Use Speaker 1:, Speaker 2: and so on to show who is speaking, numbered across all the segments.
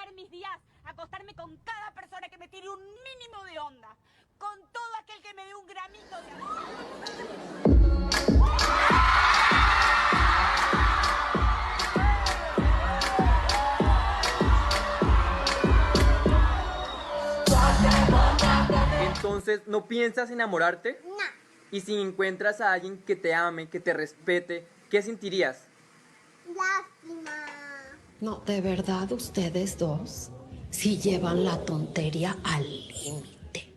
Speaker 1: dedicar mis días a acostarme con cada persona que me tire un mínimo de onda. Con todo aquel que me dé un gramito de amor.
Speaker 2: Entonces, ¿no piensas enamorarte?
Speaker 3: No.
Speaker 2: Y si encuentras a alguien que te ame, que te respete, ¿qué sentirías?
Speaker 3: Lástima.
Speaker 4: No, de verdad, ustedes dos sí llevan la tontería al límite.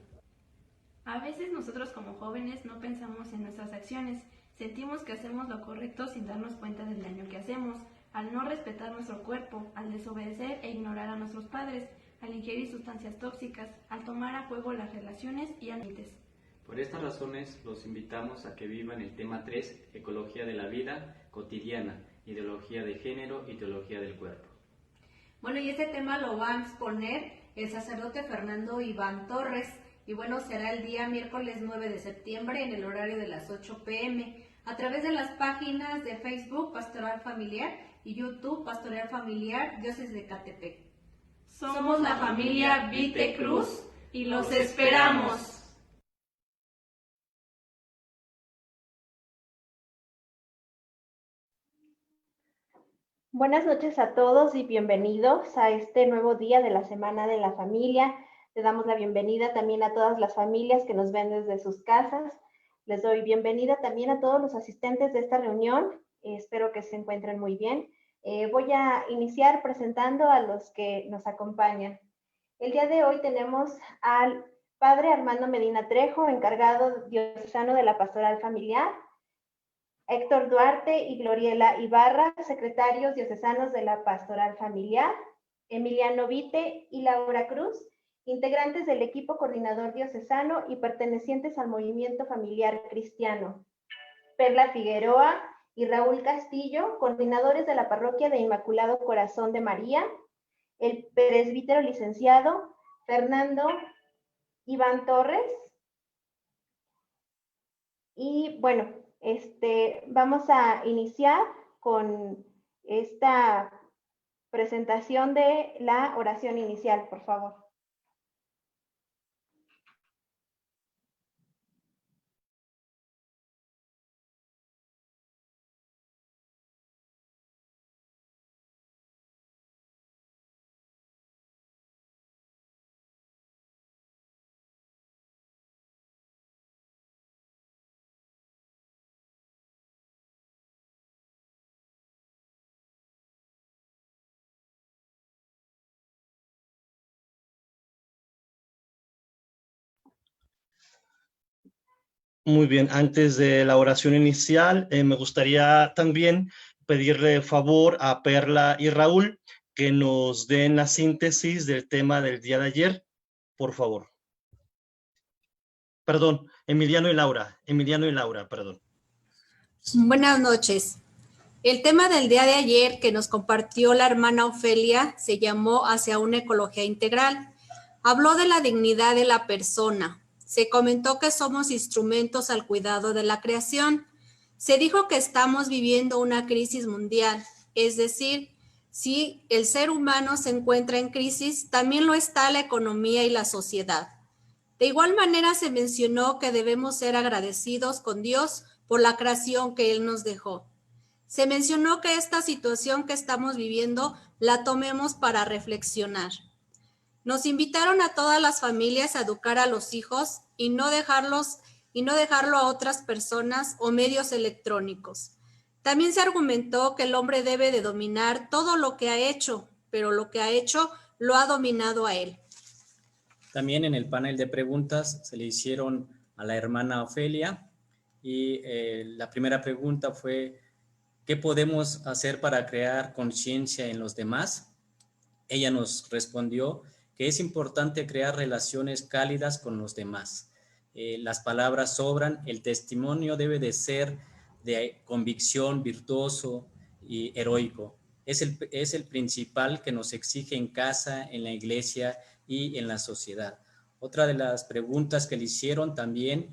Speaker 5: A veces nosotros como jóvenes no pensamos en nuestras acciones, sentimos que hacemos lo correcto sin darnos cuenta del daño que hacemos, al no respetar nuestro cuerpo, al desobedecer e ignorar a nuestros padres, al ingerir sustancias tóxicas, al tomar a juego las relaciones y límites.
Speaker 6: Por estas razones los invitamos a que vivan el tema 3, Ecología de la Vida Cotidiana, Ideología de Género y Teología del Cuerpo.
Speaker 7: Bueno, y este tema lo va a exponer el sacerdote Fernando Iván Torres, y bueno, será el día miércoles 9 de septiembre en el horario de las 8 p.m. a través de las páginas de Facebook Pastoral Familiar y YouTube Pastoral Familiar Diócesis de Ecatepec.
Speaker 5: Somos la familia Vite Cruz y los esperamos.
Speaker 8: Buenas noches a todos y bienvenidos a este nuevo día de la Semana de la Familia. Le damos la bienvenida también a todas las familias que nos ven desde sus casas. Les doy bienvenida también a todos los asistentes de esta reunión. Espero que se encuentren muy bien. Voy a iniciar presentando a los que nos acompañan. El día de hoy tenemos al Padre Armando Medina Trejo, encargado diocesano de la Pastoral Familiar. Héctor Duarte y Gloriela Ibarra, secretarios diocesanos de la Pastoral Familiar. Emiliano Vite y Laura Cruz, integrantes del equipo coordinador diocesano y pertenecientes al movimiento familiar cristiano. Perla Figueroa y Raúl Castillo, coordinadores de la parroquia de Inmaculado Corazón de María. El presbítero licenciado Fernando Iván Torres. Y bueno, vamos a iniciar con esta presentación de la oración inicial, por favor.
Speaker 9: Muy bien, antes de la oración inicial, me gustaría también pedirle favor a Perla y Raúl que nos den la síntesis del tema del día de ayer, por favor. Perdón, Emiliano y Laura, perdón.
Speaker 7: Buenas noches. El tema del día de ayer que nos compartió la hermana Ofelia se llamó Hacia una ecología integral. Habló de la dignidad de la persona. Se comentó que somos instrumentos al cuidado de la creación. Se dijo que estamos viviendo una crisis mundial, es decir, si el ser humano se encuentra en crisis, también lo está la economía y la sociedad. De igual manera se mencionó que debemos ser agradecidos con Dios por la creación que Él nos dejó. Se mencionó que esta situación que estamos viviendo la tomemos para reflexionar. Nos invitaron a todas las familias a educar a los hijos y no dejarlo a otras personas o medios electrónicos. También se argumentó que el hombre debe de dominar todo lo que ha hecho, pero lo que ha hecho lo ha dominado a él.
Speaker 6: También en el panel de preguntas se le hicieron a la hermana Ofelia y la primera pregunta fue: ¿qué podemos hacer para crear conciencia en los demás? Ella nos respondió que es importante crear relaciones cálidas con los demás. Las palabras sobran, el testimonio debe de ser de convicción, virtuoso y heroico. Es el principal que nos exige en casa, en la iglesia y en la sociedad. Otra de las preguntas que le hicieron también,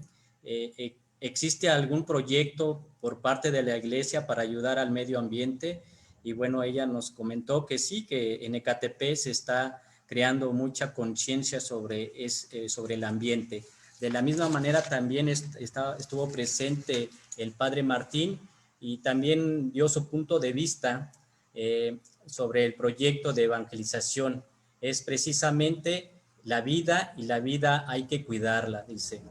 Speaker 6: ¿existe algún proyecto por parte de la iglesia para ayudar al medio ambiente? y bueno, ella nos comentó que sí, que en Ecatepec se está creando mucha conciencia sobre el ambiente. De la misma manera también estuvo presente el padre Martín y también dio su punto de vista sobre el proyecto de evangelización. Es precisamente la vida, y la vida hay que cuidarla, dice,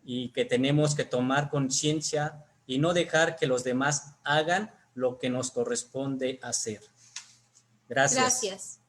Speaker 6: y que tenemos que tomar conciencia y no dejar que los demás hagan lo que nos corresponde hacer. Gracias.
Speaker 7: Gracias.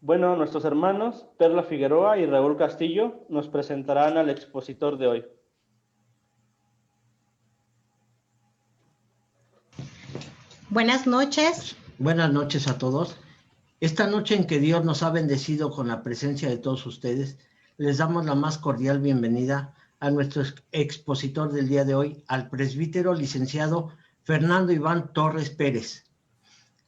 Speaker 10: Bueno, nuestros hermanos Perla Figueroa y Raúl Castillo nos presentarán al expositor de hoy.
Speaker 11: Buenas noches.
Speaker 12: Buenas noches a todos. Esta noche en que Dios nos ha bendecido con la presencia de todos ustedes, les damos la más cordial bienvenida a nuestro expositor del día de hoy, al presbítero licenciado Fernando Iván Torres Pérez.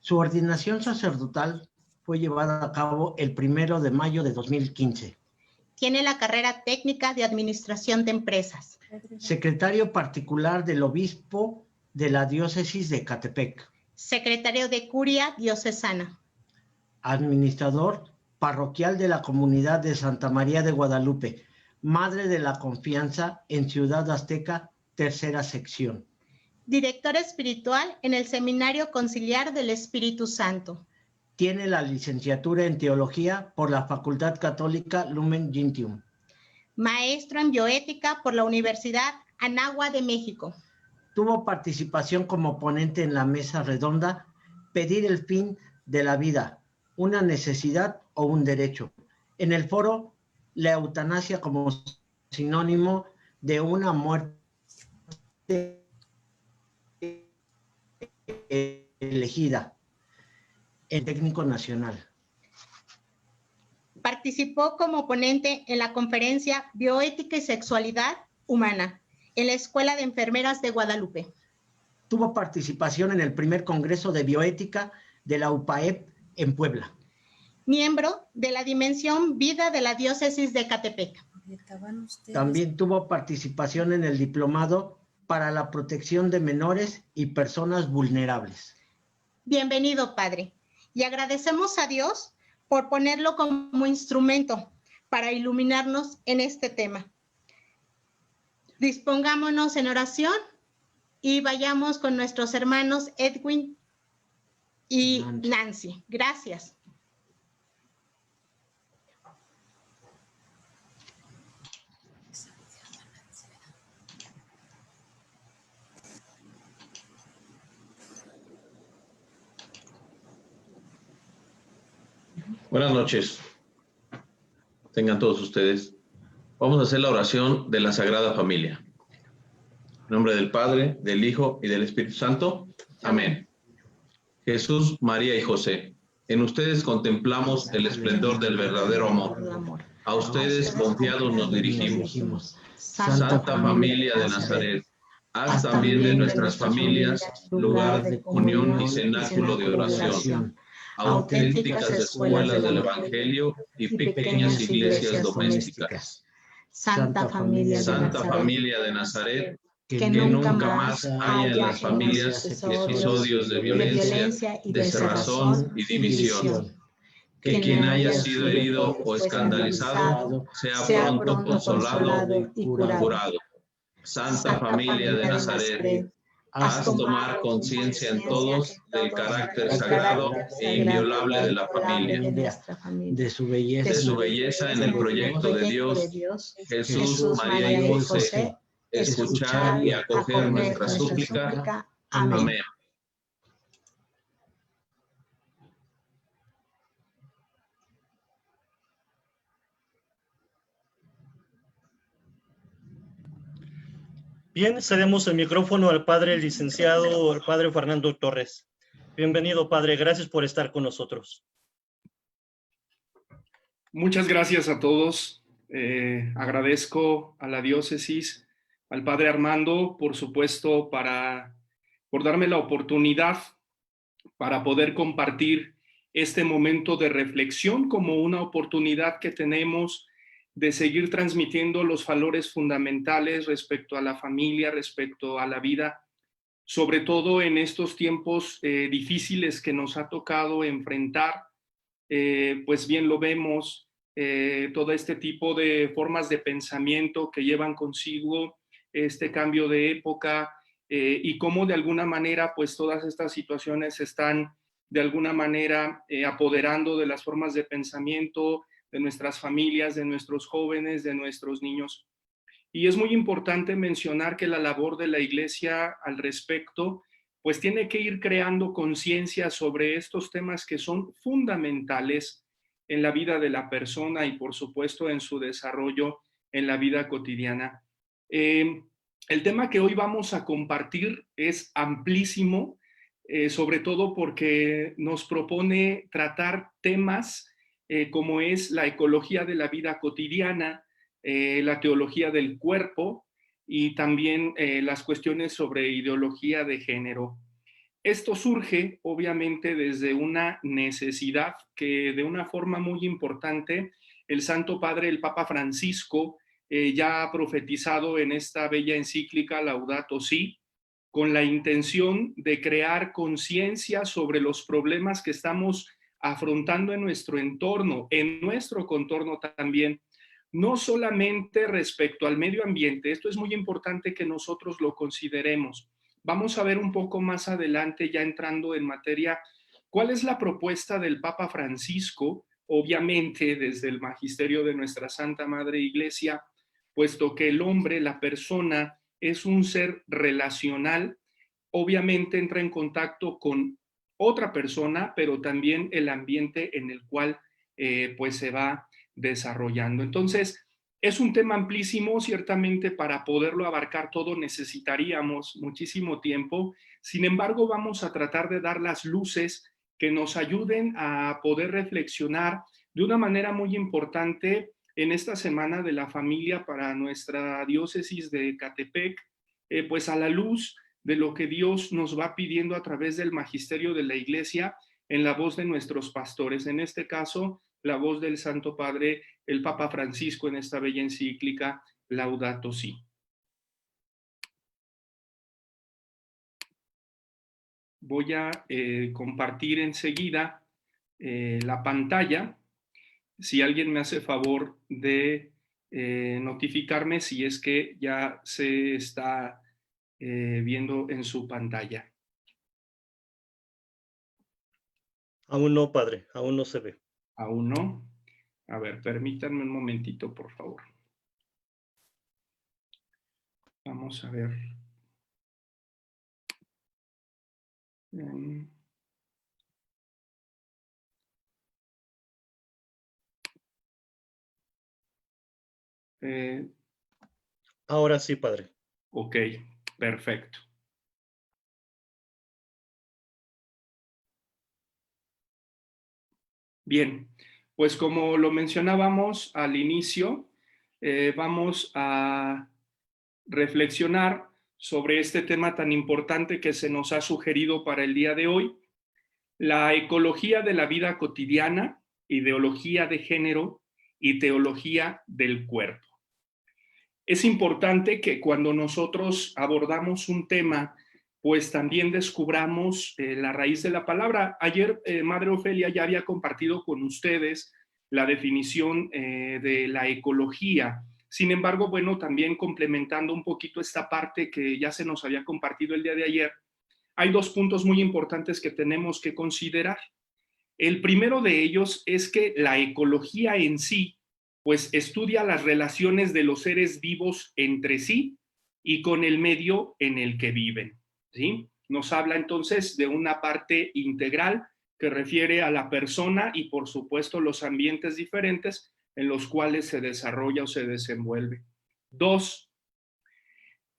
Speaker 12: Su ordenación sacerdotal fue llevada a cabo el 1 de mayo de 2015.
Speaker 11: Tiene la carrera técnica de Administración de Empresas.
Speaker 12: Secretario particular del obispo de la diócesis de Ecatepec.
Speaker 11: Secretario de Curia Diocesana.
Speaker 12: Administrador parroquial de la comunidad de Santa María de Guadalupe, Madre de la Confianza en Ciudad Azteca, tercera sección.
Speaker 11: Director espiritual en el Seminario Conciliar del Espíritu Santo.
Speaker 12: Tiene la licenciatura en Teología por la Facultad Católica Lumen Gentium.
Speaker 11: Maestro en Bioética por la Universidad Anáhuac de México.
Speaker 12: Tuvo participación como ponente en la mesa redonda Pedir el fin de la vida, una necesidad o un derecho. En el foro La eutanasia como sinónimo de una muerte elegida. El técnico nacional.
Speaker 11: Participó como ponente en la conferencia Bioética y Sexualidad Humana en la Escuela de Enfermeras de Guadalupe.
Speaker 12: Tuvo participación en el primer Congreso de Bioética de la UPAEP en Puebla.
Speaker 11: Miembro de la Dimensión Vida de la Diócesis de Ecatepec.
Speaker 12: También tuvo participación en el Diplomado para la Protección de Menores y Personas Vulnerables.
Speaker 11: Bienvenido, Padre. Y agradecemos a Dios por ponerlo como instrumento para iluminarnos en este tema. Dispongámonos en oración y vayamos con nuestros hermanos Edwin y Nancy. Gracias.
Speaker 13: Buenas noches. Tengan todos ustedes. Vamos a hacer la oración de la Sagrada Familia. En nombre del Padre, del Hijo y del Espíritu Santo. Amén. Jesús, María y José, en ustedes contemplamos el esplendor del verdadero amor. A ustedes confiados nos dirigimos. Santa Familia de Nazaret, haz también de nuestras familias lugar de unión y cenáculo de oración, auténticas escuelas del Evangelio y pequeñas iglesias domésticas.
Speaker 11: Santa Familia
Speaker 13: de Nazaret, que nunca más haya en las familias episodios de violencia, descerrazón y división. Que quien haya sido herido o escandalizado sea pronto consolado y curado. Santa Familia de Nazaret, haz tomar conciencia en todos del carácter sagrado e inviolable de la familia,
Speaker 12: de su belleza
Speaker 13: en el proyecto de Dios. Jesús, María y José, escuchar y acoger nuestra súplica. Amén.
Speaker 9: Bien, cedemos el micrófono al padre licenciado, al padre Fernando Torres. Bienvenido, padre, gracias por estar con nosotros.
Speaker 14: Muchas gracias a todos. Agradezco a la diócesis, al Padre Armando, por supuesto, por darme la oportunidad para poder compartir este momento de reflexión como una oportunidad que tenemos de seguir transmitiendo los valores fundamentales respecto a la familia, respecto a la vida, sobre todo en estos tiempos difíciles que nos ha tocado enfrentar. Pues bien lo vemos, todo este tipo de formas de pensamiento que llevan consigo este cambio de época, y cómo de alguna manera pues todas estas situaciones están de alguna manera apoderando de las formas de pensamiento de nuestras familias, de nuestros jóvenes, de nuestros niños. Y es muy importante mencionar que la labor de la Iglesia al respecto pues tiene que ir creando conciencia sobre estos temas que son fundamentales en la vida de la persona y por supuesto en su desarrollo en la vida cotidiana. El tema que hoy vamos a compartir es amplísimo, sobre todo porque nos propone tratar temas como es la ecología de la vida cotidiana, la teología del cuerpo y también las cuestiones sobre ideología de género. Esto surge obviamente desde una necesidad que de una forma muy importante el Santo Padre, el Papa Francisco, ya ha profetizado en esta bella encíclica Laudato Si, con la intención de crear conciencia sobre los problemas que estamos afrontando en nuestro entorno, en nuestro contorno también, no solamente respecto al medio ambiente. Esto es muy importante que nosotros lo consideremos. Vamos a ver un poco más adelante, ya entrando en materia, cuál es la propuesta del Papa Francisco, obviamente desde el magisterio de nuestra Santa Madre Iglesia, puesto que el hombre, la persona, es un ser relacional, obviamente entra en contacto con otra persona, pero también el ambiente en el cual pues se va desarrollando. Entonces, es un tema amplísimo, ciertamente para poderlo abarcar todo necesitaríamos muchísimo tiempo. Sin embargo, vamos a tratar de dar las luces que nos ayuden a poder reflexionar de una manera muy importante en esta Semana de la Familia para nuestra diócesis de Ecatepec, pues a la luz de lo que Dios nos va pidiendo a través del magisterio de la Iglesia en la voz de nuestros pastores, en este caso la voz del Santo Padre, el Papa Francisco, en esta bella encíclica Laudato Si. Voy a compartir enseguida la pantalla. Si alguien me hace favor de notificarme si es que ya se está viendo en su pantalla.
Speaker 9: Aún no, padre, aún no se ve.
Speaker 14: Aún no. A ver, permítanme un momentito, por favor. Vamos a ver.
Speaker 9: Ahora sí, padre.
Speaker 14: Ok, perfecto. Bien, pues como lo mencionábamos al inicio, vamos a reflexionar sobre este tema tan importante que se nos ha sugerido para el día de hoy, la ecología de la vida cotidiana, ideología de género y teología del cuerpo. Es importante que cuando nosotros abordamos un tema, pues también descubramos la raíz de la palabra. Ayer, Madre Ofelia ya había compartido con ustedes la definición de la ecología. Sin embargo, bueno, también complementando un poquito esta parte que ya se nos había compartido el día de ayer, hay dos puntos muy importantes que tenemos que considerar. El primero de ellos es que la ecología en sí, pues estudia las relaciones de los seres vivos entre sí y con el medio en el que viven, ¿sí? Nos habla entonces de una parte integral que refiere a la persona y por supuesto los ambientes diferentes en los cuales se desarrolla o se desenvuelve. Dos,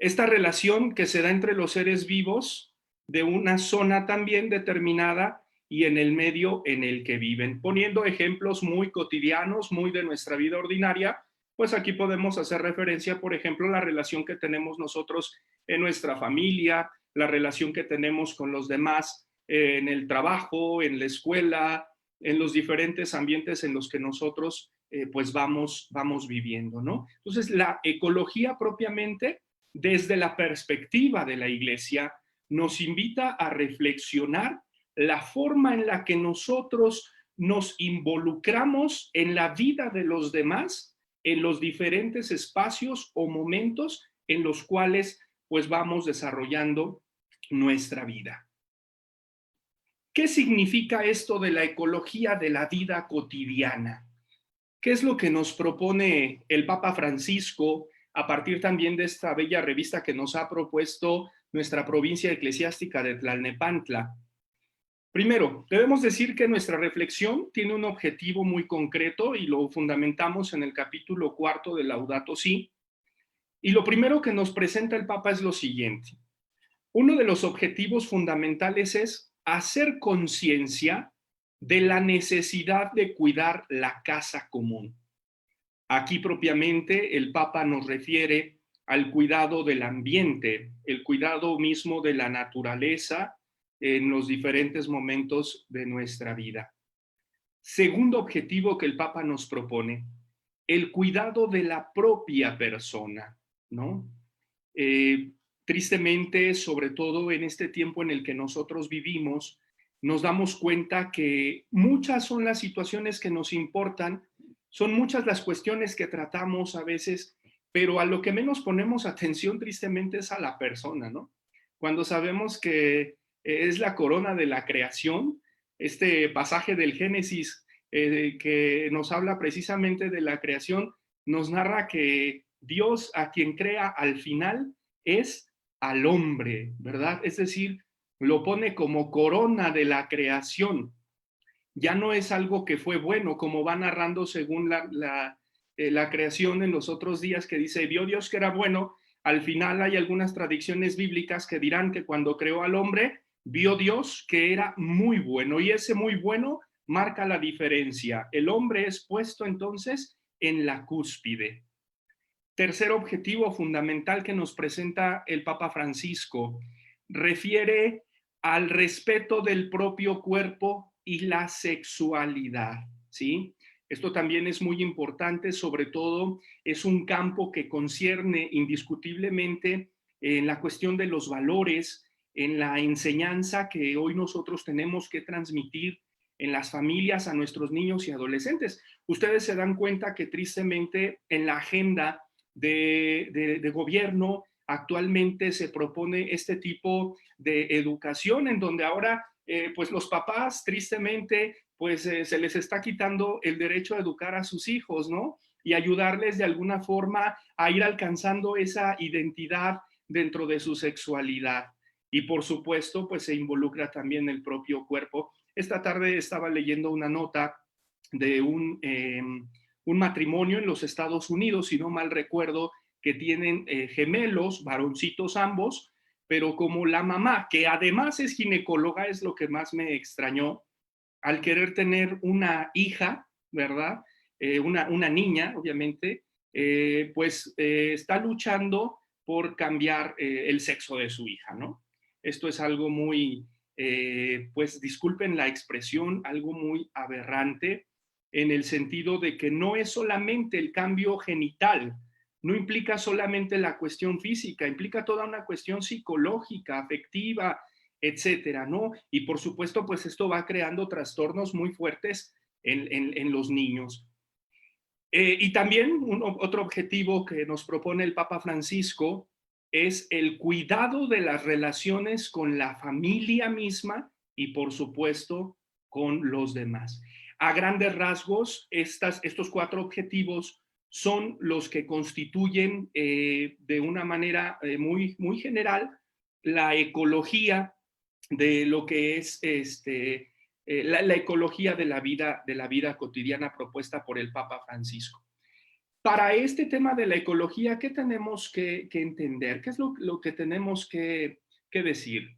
Speaker 14: esta relación que se da entre los seres vivos de una zona también determinada y en el medio en el que viven. Poniendo ejemplos muy cotidianos, muy de nuestra vida ordinaria, Pues aquí podemos hacer referencia, por ejemplo, a la relación que tenemos nosotros en nuestra familia, la relación que tenemos con los demás en el trabajo, en la escuela, en los diferentes ambientes en los que nosotros pues vamos viviendo, ¿no? Entonces, la ecología propiamente, desde la perspectiva de la Iglesia, nos invita a reflexionar la forma en la que nosotros nos involucramos en la vida de los demás, en los diferentes espacios o momentos en los cuales pues vamos desarrollando nuestra vida. ¿Qué significa esto de la ecología de la vida cotidiana? ¿Qué es lo que nos propone el Papa Francisco a partir también de esta bella revista que nos ha propuesto nuestra provincia eclesiástica de Tlalnepantla? Primero, debemos decir que nuestra reflexión tiene un objetivo muy concreto y lo fundamentamos en el capítulo 4 de Laudato Si. Y lo primero que nos presenta el Papa es lo siguiente. Uno de los objetivos fundamentales es hacer conciencia de la necesidad de cuidar la casa común. Aquí propiamente el Papa nos refiere al cuidado del ambiente, el cuidado mismo de la naturaleza en los diferentes momentos de nuestra vida. Segundo objetivo que el Papa nos propone, el cuidado de la propia persona, ¿no? Tristemente, sobre todo en este tiempo en el que nosotros vivimos, nos damos cuenta que muchas son las situaciones que nos importan, son muchas las cuestiones que tratamos a veces, pero a lo que menos ponemos atención tristemente es a la persona, ¿no? Cuando sabemos que es la corona de la creación, este pasaje del Génesis que nos habla precisamente de la creación, nos narra que Dios a quien crea al final es al hombre, ¿verdad? Es decir, lo pone como corona de la creación. Ya no es algo que fue bueno, como va narrando según la creación en los otros días, que dice, vio Dios que era bueno. Al final hay algunas tradiciones bíblicas que dirán que cuando creó al hombre, vio Dios que era muy bueno, y ese muy bueno marca la diferencia. El hombre es puesto entonces en la cúspide. Tercer objetivo fundamental que nos presenta el Papa Francisco refiere al respeto del propio cuerpo y la sexualidad, ¿sí? Esto también es muy importante, sobre todo es un campo que concierne indiscutiblemente en la cuestión de los valores, en la enseñanza que hoy nosotros tenemos que transmitir en las familias a nuestros niños y adolescentes. Ustedes se dan cuenta que tristemente en la agenda de gobierno actualmente se propone este tipo de educación en donde ahora pues los papás tristemente pues se les está quitando el derecho a educar a sus hijos, ¿no? Y ayudarles de alguna forma a ir alcanzando esa identidad dentro de su sexualidad. Y por supuesto, pues se involucra también el propio cuerpo. Esta tarde estaba leyendo una nota de un matrimonio en los Estados Unidos, si no mal recuerdo, que tienen gemelos, varoncitos ambos, pero como la mamá, que además es ginecóloga, es lo que más me extrañó, al querer tener una hija, ¿verdad? Una niña, obviamente, pues está luchando por cambiar el sexo de su hija, ¿no? Esto es algo muy, pues disculpen la expresión, algo muy aberrante en el sentido de que no es solamente el cambio genital, no implica solamente la cuestión física, implica toda una cuestión psicológica, afectiva, etcétera, ¿no? Y por supuesto, pues esto va creando trastornos muy fuertes en los niños. Y también otro objetivo que nos propone el Papa Francisco es el cuidado de las relaciones con la familia misma y por supuesto con los demás. A grandes rasgos, estos 4 objetivos son los que constituyen de una manera muy, muy general la ecología de lo que es la ecología de la vida cotidiana propuesta por el Papa Francisco. Para este tema de la ecología, ¿qué tenemos que entender? ¿Qué es lo que tenemos que decir?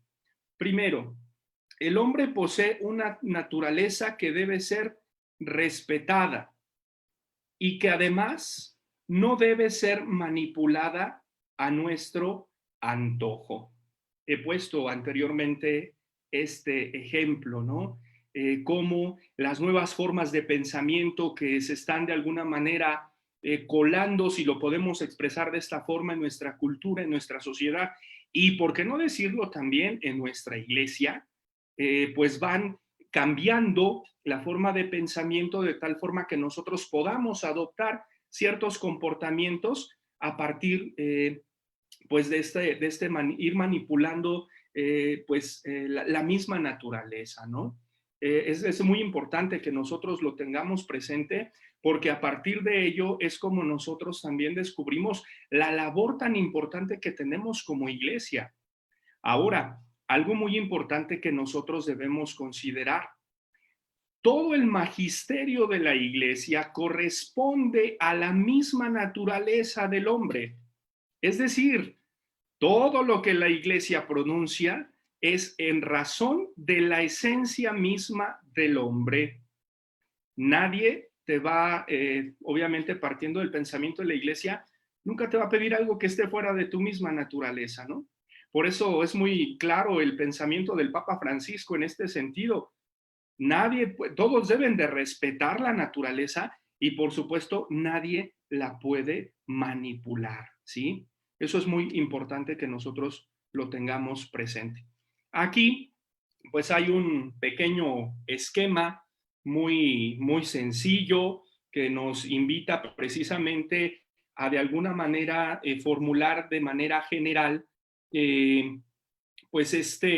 Speaker 14: Primero, el hombre posee una naturaleza que debe ser respetada y que además no debe ser manipulada a nuestro antojo. He puesto anteriormente este ejemplo, ¿no? Cómo las nuevas formas de pensamiento que se están de alguna manera colando, si lo podemos expresar de esta forma, en nuestra cultura, en nuestra sociedad, y por qué no decirlo también en nuestra iglesia, pues van cambiando la forma de pensamiento de tal forma que nosotros podamos adoptar ciertos comportamientos a partir pues de ir manipulando la misma naturaleza, ¿no? Es muy importante que nosotros lo tengamos presente, porque a partir de ello es como nosotros también descubrimos la labor tan importante que tenemos como iglesia. Ahora, algo muy importante que nosotros debemos considerar: todo el magisterio de la iglesia corresponde a la misma naturaleza del hombre. Es decir, todo lo que la iglesia pronuncia es en razón de la esencia misma del hombre. Nadie te va, obviamente partiendo del pensamiento de la iglesia, nunca te va a pedir algo que esté fuera de tu misma naturaleza, ¿no? Por eso es muy claro el pensamiento del Papa Francisco en este sentido. Todos deben de respetar la naturaleza y, por supuesto, nadie la puede manipular, ¿sí? Eso es muy importante que nosotros lo tengamos presente. Aquí, pues hay un pequeño esquema muy sencillo que nos invita precisamente a de alguna manera formular de manera general pues esta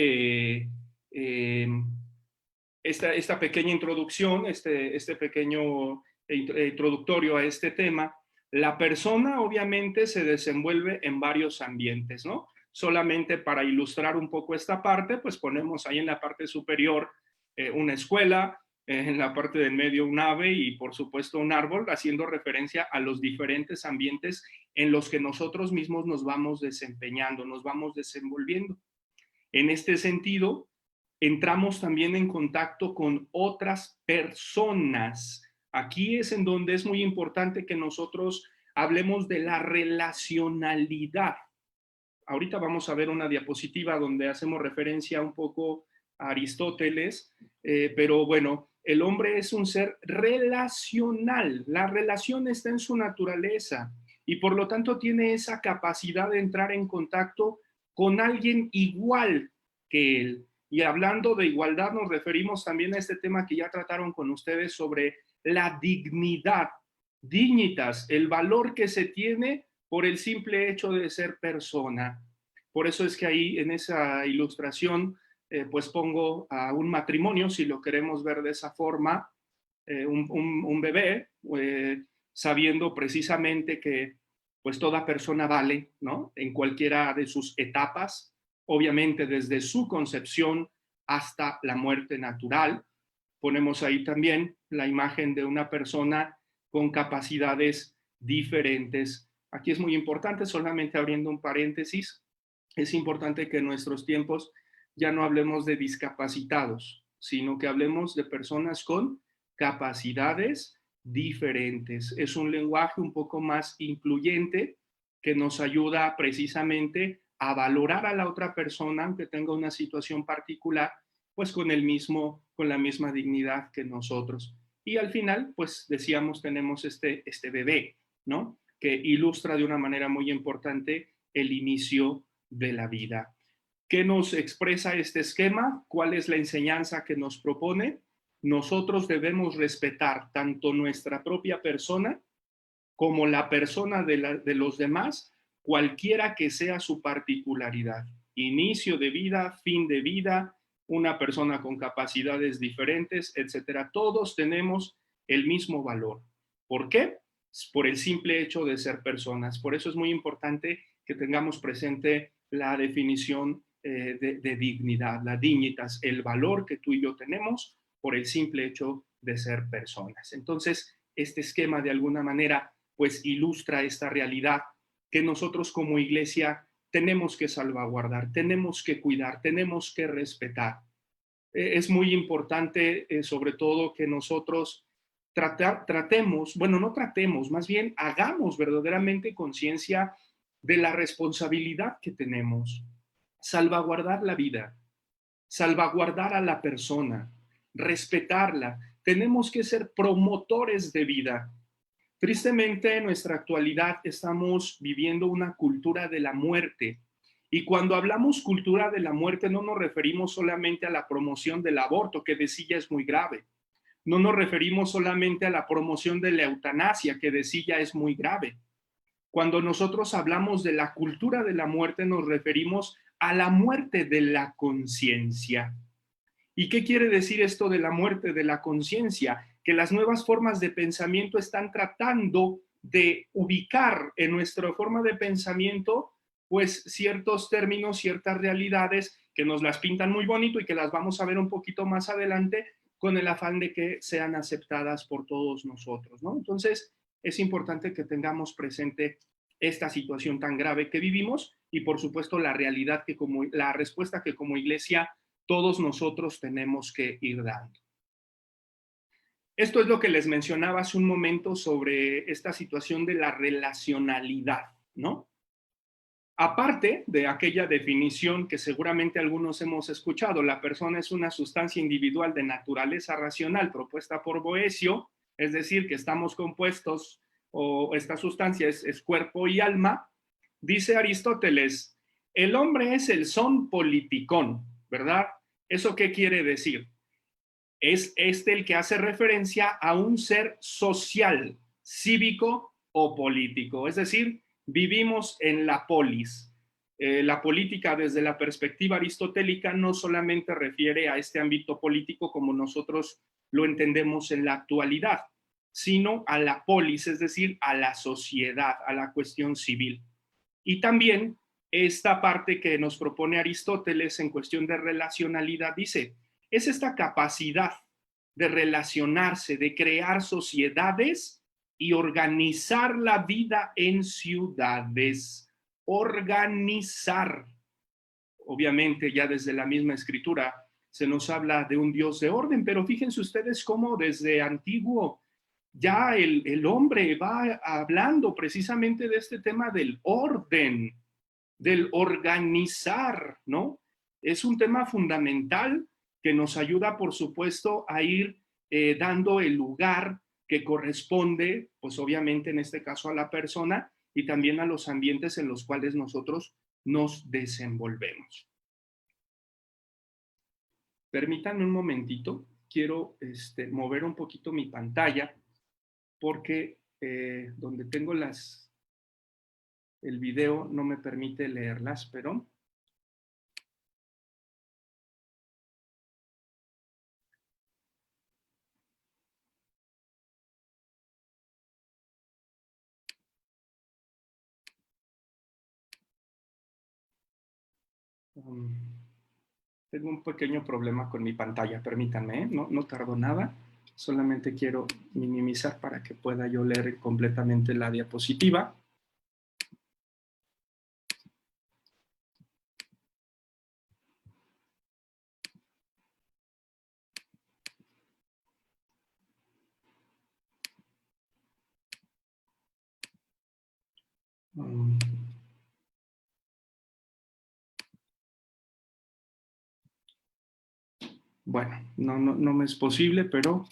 Speaker 14: pequeña introducción, este pequeño introductorio a este tema. La persona obviamente se desenvuelve en varios ambientes, ¿no? Solamente para ilustrar un poco esta parte, pues ponemos ahí en la parte superior una escuela, en la parte del medio un ave y por supuesto un árbol, haciendo referencia a los diferentes ambientes en los que nosotros mismos nos vamos desempeñando, nos vamos desenvolviendo. En este sentido, entramos también en contacto con otras personas. Aquí es en donde es muy importante que nosotros hablemos de la relacionalidad. Ahorita vamos a ver una diapositiva donde hacemos referencia un poco a Aristóteles, pero bueno, el hombre es un ser relacional. La relación está en su naturaleza y por lo tanto tiene esa capacidad de entrar en contacto con alguien igual que él. Y hablando de igualdad, nos referimos también a este tema que ya trataron con ustedes sobre la dignidad, dignitas, el valor que se tiene por el simple hecho de ser persona. Por eso es que ahí en esa ilustración pues pongo a un matrimonio, si lo queremos ver de esa forma, un bebé, sabiendo precisamente que pues toda persona vale, ¿no? En cualquiera de sus etapas, obviamente desde su concepción hasta la muerte natural. Ponemos ahí también la imagen de una persona con capacidades diferentes. Aquí es muy importante, solamente abriendo un paréntesis, es importante que en nuestros tiempos ya no hablemos de discapacitados, sino que hablemos de personas con capacidades diferentes. Es un lenguaje un poco más incluyente que nos ayuda precisamente a valorar a la otra persona, aunque tenga una situación particular, pues con la misma dignidad que nosotros. Y al final, pues decíamos, tenemos este bebé, ¿no? Que ilustra de una manera muy importante el inicio de la vida. ¿Qué nos expresa este esquema? ¿Cuál es la enseñanza que nos propone? Nosotros debemos respetar tanto nuestra propia persona como la persona de los demás, cualquiera que sea su particularidad. Inicio de vida, fin de vida, una persona con capacidades diferentes, etcétera. Todos tenemos el mismo valor. ¿Por qué? Por el simple hecho de ser personas. Por eso es muy importante que tengamos presente la definición de dignidad, la dignitas, el valor que tú y yo tenemos por el simple hecho de ser personas. Entonces, este esquema de alguna manera pues ilustra esta realidad que nosotros como iglesia tenemos que salvaguardar, tenemos que cuidar, tenemos que respetar. Es muy importante sobre todo que nosotros más bien hagamos verdaderamente conciencia de la responsabilidad que tenemos. Salvaguardar la vida, salvaguardar a la persona, respetarla. Tenemos que ser promotores de vida. Tristemente, en nuestra actualidad estamos viviendo una cultura de la muerte. Y cuando hablamos cultura de la muerte, no nos referimos solamente a la promoción del aborto, que de sí ya es muy grave. No nos referimos solamente a la promoción de la eutanasia, que de sí ya es muy grave. Cuando nosotros hablamos de la cultura de la muerte, nos referimos a la muerte de la conciencia. ¿Y qué quiere decir esto de la muerte de la conciencia? Que las nuevas formas de pensamiento están tratando de ubicar en nuestra forma de pensamiento pues ciertos términos, ciertas realidades que nos las pintan muy bonito y que las vamos a ver un poquito más adelante con el afán de que sean aceptadas por todos nosotros, ¿no? Entonces, es importante que tengamos presente esta situación tan grave que vivimos y, por supuesto, la realidad la respuesta que como iglesia todos nosotros tenemos que ir dando. Esto es lo que les mencionaba hace un momento sobre esta situación de la relacionalidad, ¿no? Aparte de aquella definición que seguramente algunos hemos escuchado, la persona es una sustancia individual de naturaleza racional propuesta por Boecio, es decir, que estamos compuestos, o esta sustancia es cuerpo y alma, dice Aristóteles, el hombre es el son politikon, ¿verdad? ¿Eso qué quiere decir? Es el que hace referencia a un ser social, cívico o político, es decir, vivimos en la polis. La política desde la perspectiva aristotélica no solamente refiere a este ámbito político como nosotros lo entendemos en la actualidad, sino a la polis, es decir, a la sociedad, a la cuestión civil. Y también esta parte que nos propone Aristóteles en cuestión de relacionalidad dice, es esta capacidad de relacionarse, de crear sociedades y organizar la vida en ciudades. Organizar. Obviamente ya desde la misma escritura se nos habla de un Dios de orden, pero fíjense ustedes cómo desde antiguo ya el hombre va hablando precisamente de este tema del orden, del organizar, ¿no? Es un tema fundamental que nos ayuda, por supuesto, a ir dando el lugar que corresponde, pues obviamente en este caso a la persona y también a los ambientes en los cuales nosotros nos desenvolvemos. Permítanme un momentito, quiero mover un poquito mi pantalla porque donde tengo el video no me permite leerlas, pero tengo un pequeño problema con mi pantalla, permítanme, no tardo nada, solamente quiero minimizar para que pueda yo leer completamente la diapositiva. Bueno, no me es posible, pero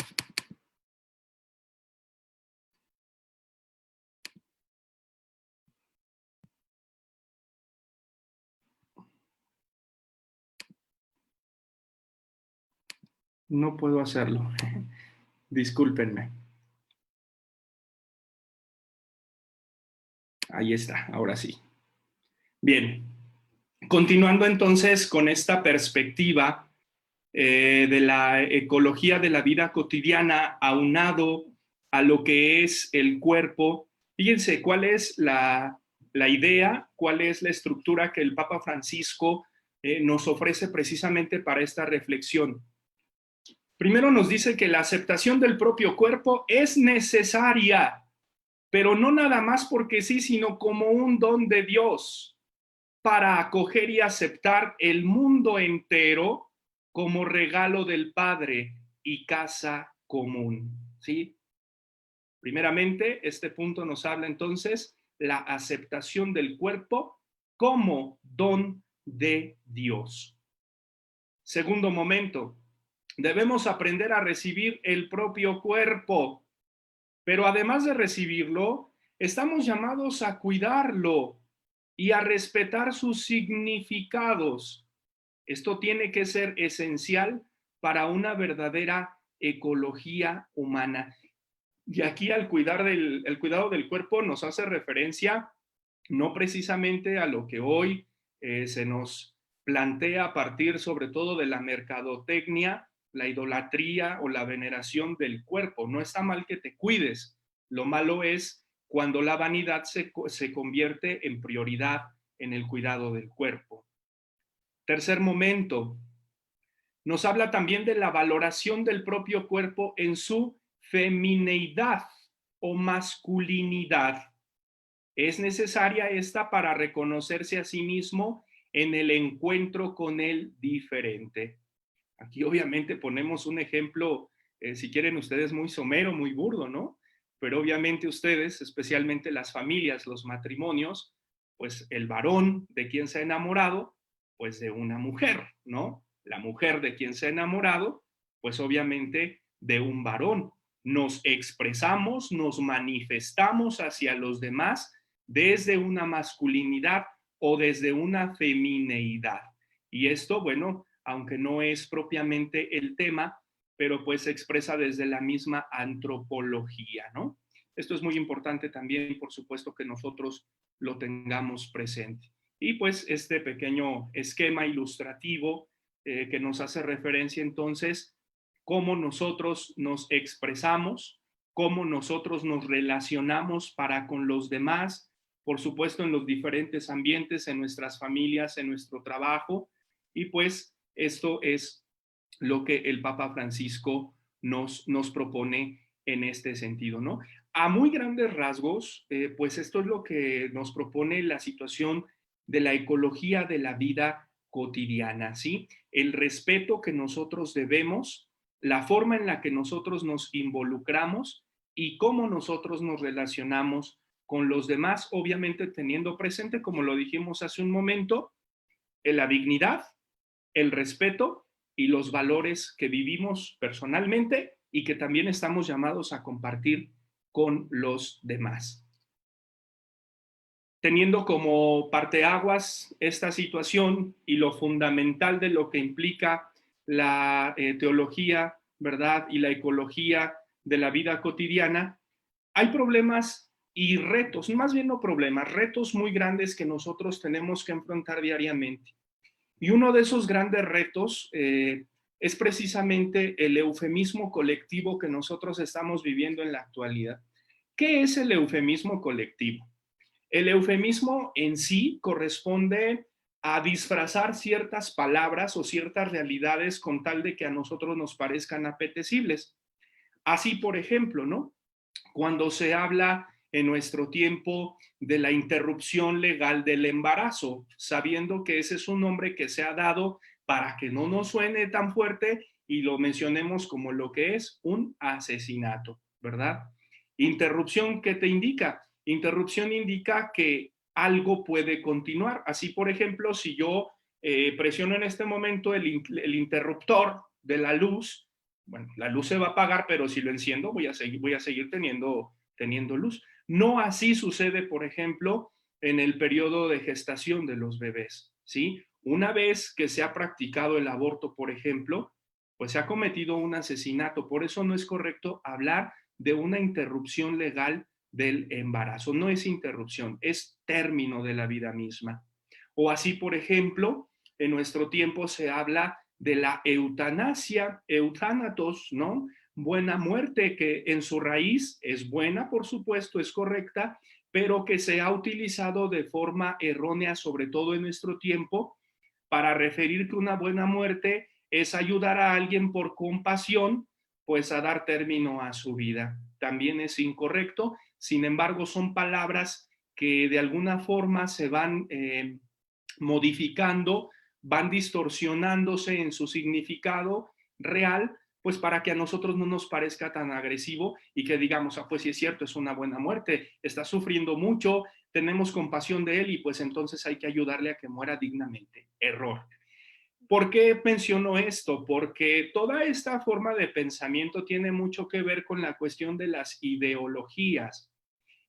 Speaker 14: no puedo hacerlo. Discúlpenme. Ahí está, ahora sí. Bien, continuando entonces con esta perspectiva de la ecología de la vida cotidiana aunado a lo que es el cuerpo. Fíjense cuál es la idea, cuál es la estructura que el Papa Francisco nos ofrece precisamente para esta reflexión. Primero nos dice que la aceptación del propio cuerpo es necesaria, pero no nada más porque sí, sino como un don de Dios para acoger y aceptar el mundo entero como regalo del Padre y casa común, ¿sí? Primeramente, este punto nos habla entonces la aceptación del cuerpo como don de Dios. Segundo momento, debemos aprender a recibir el propio cuerpo, pero además de recibirlo, estamos llamados a cuidarlo y a respetar sus significados. Esto tiene que ser esencial para una verdadera ecología humana. Y aquí el cuidado del cuerpo nos hace referencia no precisamente a lo que hoy se nos plantea a partir sobre todo de la mercadotecnia, la idolatría o la veneración del cuerpo. No está mal que te cuides, lo malo es cuando la vanidad se convierte en prioridad en el cuidado del cuerpo. Tercer momento, nos habla también de la valoración del propio cuerpo en su femineidad o masculinidad. Es necesaria esta para reconocerse a sí mismo en el encuentro con el diferente. Aquí obviamente ponemos un ejemplo, si quieren ustedes, muy somero, muy burdo, ¿no? Pero obviamente ustedes, especialmente las familias, los matrimonios, pues el varón de quien se ha enamorado, pues de una mujer, ¿no? La mujer de quien se ha enamorado, pues obviamente de un varón. Nos expresamos, nos manifestamos hacia los demás desde una masculinidad o desde una femineidad. Y esto, bueno, aunque no es propiamente el tema, pero pues se expresa desde la misma antropología, ¿no? Esto es muy importante también, por supuesto, que nosotros lo tengamos presente. Y pues este pequeño esquema ilustrativo que nos hace referencia entonces cómo nosotros nos expresamos, cómo nosotros nos relacionamos para con los demás, por supuesto en los diferentes ambientes, en nuestras familias, en nuestro trabajo, y pues esto es lo que el Papa Francisco nos propone en este sentido, ¿no? A muy grandes rasgos, pues esto es lo que nos propone la situación de la ecología de la vida cotidiana, ¿sí? El respeto que nosotros debemos, la forma en la que nosotros nos involucramos y cómo nosotros nos relacionamos con los demás, obviamente teniendo presente, como lo dijimos hace un momento, la dignidad, el respeto y los valores que vivimos personalmente y que también estamos llamados a compartir con los demás. Teniendo como parteaguas esta situación y lo fundamental de lo que implica la teología, ¿verdad? Y la ecología de la vida cotidiana, hay problemas y retos, más bien no problemas, retos muy grandes que nosotros tenemos que enfrentar diariamente. Y uno de esos grandes retos es precisamente el eufemismo colectivo que nosotros estamos viviendo en la actualidad. ¿Qué es el eufemismo colectivo? El eufemismo en sí corresponde a disfrazar ciertas palabras o ciertas realidades con tal de que a nosotros nos parezcan apetecibles. Así, por ejemplo, ¿no? Cuando se habla en nuestro tiempo de la interrupción legal del embarazo, sabiendo que ese es un nombre que se ha dado para que no nos suene tan fuerte y lo mencionemos como lo que es un asesinato, ¿verdad? Interrupción, ¿qué te indica? Interrupción indica que algo puede continuar. Así, por ejemplo, si yo presiono en este momento el interruptor de la luz, bueno, la luz se va a apagar, pero si lo enciendo voy a seguir teniendo luz. No así sucede, por ejemplo, en el periodo de gestación de los bebés, ¿sí? Una vez que se ha practicado el aborto, por ejemplo, pues se ha cometido un asesinato. Por eso no es correcto hablar de una interrupción legal del embarazo. No es interrupción, es término de la vida misma. O así, por ejemplo, en nuestro tiempo se habla de la eutanasia, euthanatos, ¿no? Buena muerte, que en su raíz es buena, por supuesto, es correcta, pero que se ha utilizado de forma errónea, sobre todo en nuestro tiempo, para referir que una buena muerte es ayudar a alguien por compasión, pues a dar término a su vida. También es incorrecto, sin embargo, son palabras que de alguna forma se van modificando, van distorsionándose en su significado real pues para que a nosotros no nos parezca tan agresivo y que digamos, ah, pues sí es cierto, es una buena muerte, está sufriendo mucho, tenemos compasión de él y pues entonces hay que ayudarle a que muera dignamente. Error. ¿Por qué menciono esto? Porque toda esta forma de pensamiento tiene mucho que ver con la cuestión de las ideologías.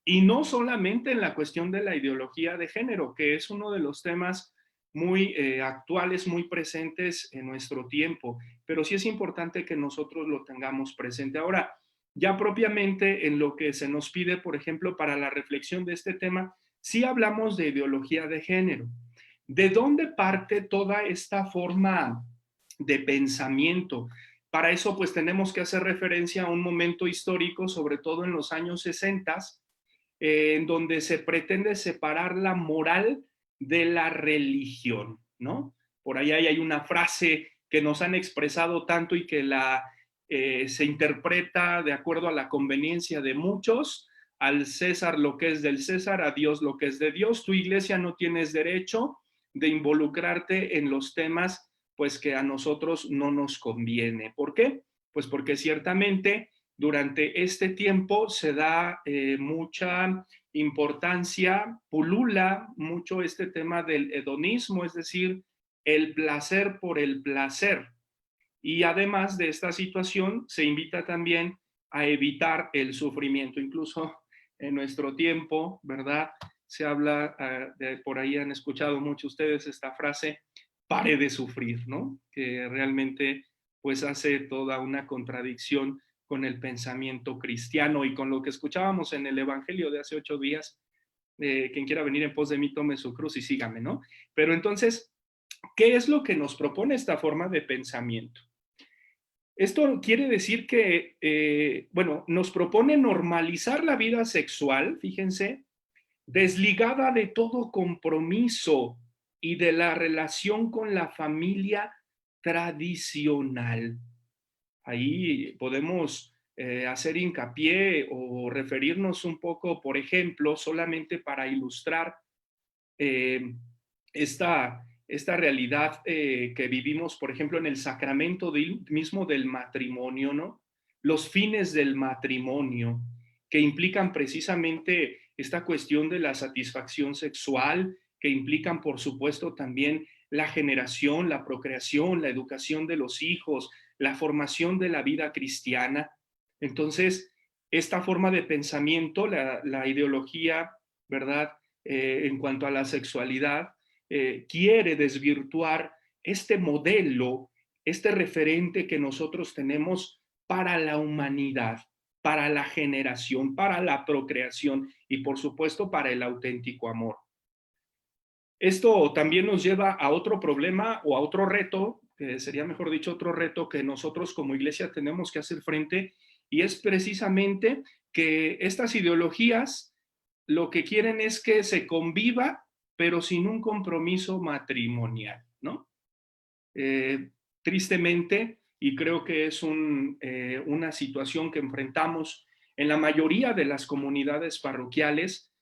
Speaker 14: Y no solamente en la cuestión de la ideología de género, que es uno de los temas muy actuales, muy presentes en nuestro tiempo, pero sí es importante que nosotros lo tengamos presente. Ahora, ya propiamente en lo que se nos pide, por ejemplo, para la reflexión de este tema, sí hablamos de ideología de género. ¿De dónde parte toda esta forma de pensamiento? Para eso, pues tenemos que hacer referencia a un momento histórico, sobre todo en los años 60, en donde se pretende separar la moral de la religión, ¿no? Por ahí hay una frase que nos han expresado tanto y que se interpreta de acuerdo a la conveniencia de muchos: al César lo que es del César, a Dios lo que es de Dios. Tu iglesia no tienes derecho de involucrarte en los temas pues que a nosotros no nos conviene. ¿Por qué? Pues porque ciertamente durante este tiempo se da mucha importancia, pulula mucho este tema del hedonismo, es decir, el placer por el placer. Y además de esta situación, se invita también a evitar el sufrimiento. Incluso en nuestro tiempo, ¿verdad? Se habla, por ahí han escuchado muchos ustedes esta frase, pare de sufrir, ¿no? Que realmente pues hace toda una contradicción con el pensamiento cristiano y con lo que escuchábamos en el Evangelio de hace 8 días, quien quiera venir en pos de mí, tome su cruz y sígame, ¿no? Pero entonces, ¿qué es lo que nos propone esta forma de pensamiento? Esto quiere decir que, bueno, nos propone normalizar la vida sexual, fíjense, desligada de todo compromiso y de la relación con la familia tradicional. Ahí podemos hacer hincapié o referirnos un poco, por ejemplo, solamente para ilustrar esta realidad que vivimos, por ejemplo, en el sacramento mismo del matrimonio, ¿no? Los fines del matrimonio, que implican precisamente esta cuestión de la satisfacción sexual, que implican, por supuesto, también la generación, la procreación, la educación de los hijos, la formación de la vida cristiana. Entonces, esta forma de pensamiento, la ideología, ¿verdad?, en cuanto a la sexualidad, quiere desvirtuar este modelo, este referente que nosotros tenemos para la humanidad, para la generación, para la procreación y, por supuesto, para el auténtico amor. Esto también nos lleva a otro problema o a otro reto, que sería mejor dicho otro reto que nosotros como iglesia tenemos que hacer frente, y es precisamente que estas ideologías lo que quieren es que se conviva, pero sin un compromiso matrimonial, ¿no? Tristemente, y creo que es una situación que enfrentamos en la mayoría de las comunidades parroquiales.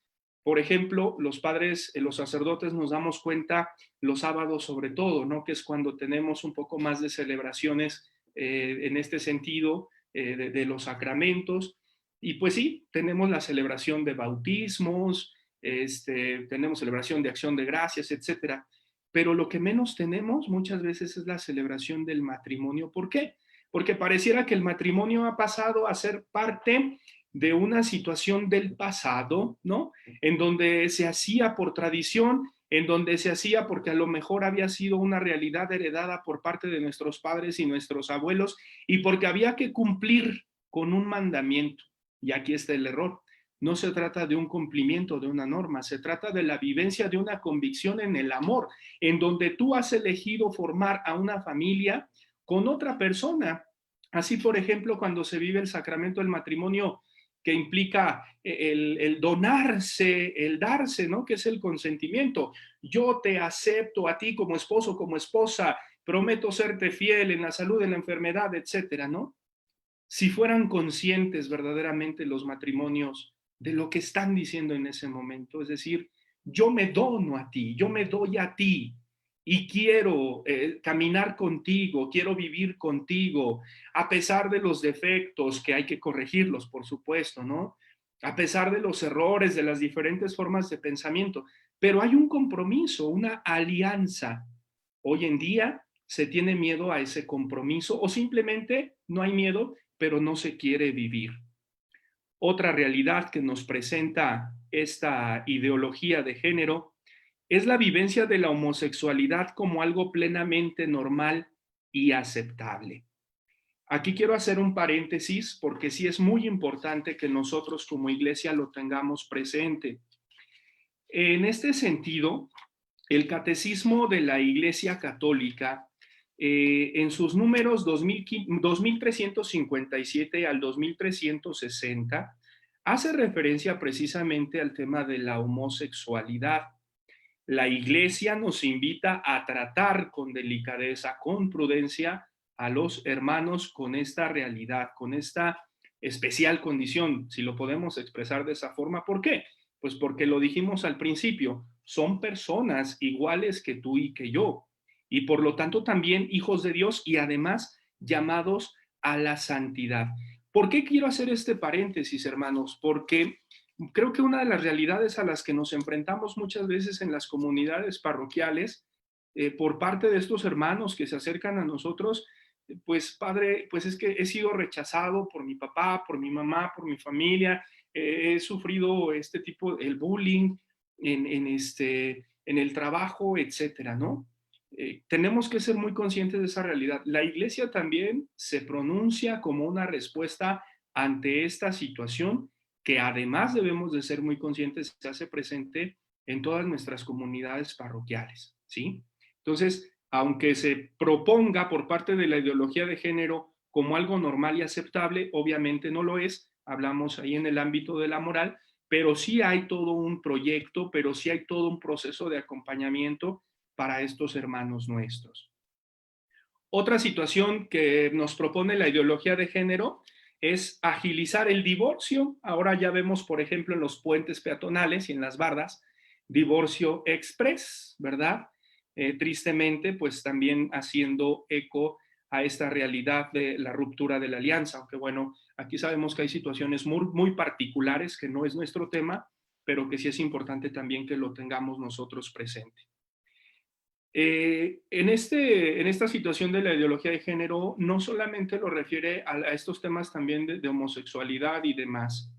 Speaker 14: Por ejemplo, los padres, los sacerdotes nos damos cuenta los sábados sobre todo, ¿no? Que es cuando tenemos un poco más de celebraciones en este sentido de los sacramentos. Y pues sí, tenemos la celebración de bautismos, tenemos celebración de acción de gracias, etcétera. Pero lo que menos tenemos muchas veces es la celebración del matrimonio. ¿Por qué? Porque pareciera que el matrimonio ha pasado a ser parte de una situación del pasado, ¿no? En donde se hacía por tradición, en donde se hacía porque a lo mejor había sido una realidad heredada por parte de nuestros padres y nuestros abuelos y porque había que cumplir con un mandamiento. Y aquí está el error. No se trata de un cumplimiento de una norma, se trata de la vivencia de una convicción en el amor, en donde tú has elegido formar a una familia con otra persona. Así, por ejemplo, cuando se vive el sacramento del matrimonio, que implica el donarse, el darse, ¿no? Que es el consentimiento. Yo te acepto a ti como esposo, como esposa, prometo serte fiel en la salud, en la enfermedad, etcétera, ¿no? Si fueran conscientes verdaderamente los matrimonios de lo que están diciendo en ese momento, es decir, yo me dono a ti, yo me doy a ti, y quiero caminar contigo, quiero vivir contigo, a pesar de los defectos que hay que corregirlos, por supuesto, ¿no? A pesar de los errores, de las diferentes formas de pensamiento, pero hay un compromiso, una alianza. Hoy en día se tiene miedo a ese compromiso o simplemente no hay miedo, pero no se quiere vivir. Otra realidad que nos presenta esta ideología de género es la vivencia de la homosexualidad como algo plenamente normal y aceptable. Aquí quiero hacer un paréntesis porque sí es muy importante que nosotros como iglesia lo tengamos presente. En este sentido, el Catecismo de la Iglesia Católica, en sus números 2357 al 2360, hace referencia precisamente al tema de la homosexualidad. La Iglesia nos invita a tratar con delicadeza, con prudencia a los hermanos con esta realidad, con esta especial condición, si lo podemos expresar de esa forma. ¿Por qué? Pues porque lo dijimos al principio, son personas iguales que tú y que yo, y por lo tanto también hijos de Dios y además llamados a la santidad. ¿Por qué quiero hacer este paréntesis, hermanos? Porque creo que una de las realidades a las que nos enfrentamos muchas veces en las comunidades parroquiales, por parte de estos hermanos que se acercan a nosotros, pues padre, pues es que he sido rechazado por mi papá, por mi mamá, por mi familia, he sufrido este tipo, el bullying en el trabajo, etcétera, ¿no? Tenemos que ser muy conscientes de esa realidad. La Iglesia también se pronuncia como una respuesta ante esta situación que además debemos de ser muy conscientes, se hace presente en todas nuestras comunidades parroquiales, ¿sí? Entonces, aunque se proponga por parte de la ideología de género como algo normal y aceptable, obviamente no lo es, hablamos ahí en el ámbito de la moral, pero sí hay todo un proyecto, pero sí hay todo un proceso de acompañamiento para estos hermanos nuestros. Otra situación que nos propone la ideología de género es agilizar el divorcio. Ahora ya vemos, por ejemplo, en los puentes peatonales y en las bardas, divorcio express, ¿verdad? Tristemente, pues también haciendo eco a esta realidad de la ruptura de la alianza, aunque bueno, aquí sabemos que hay situaciones muy particulares, que no es nuestro tema, pero que sí es importante también que lo tengamos nosotros presente. En esta situación de la ideología de género, no solamente lo refiere a estos temas también de homosexualidad y demás.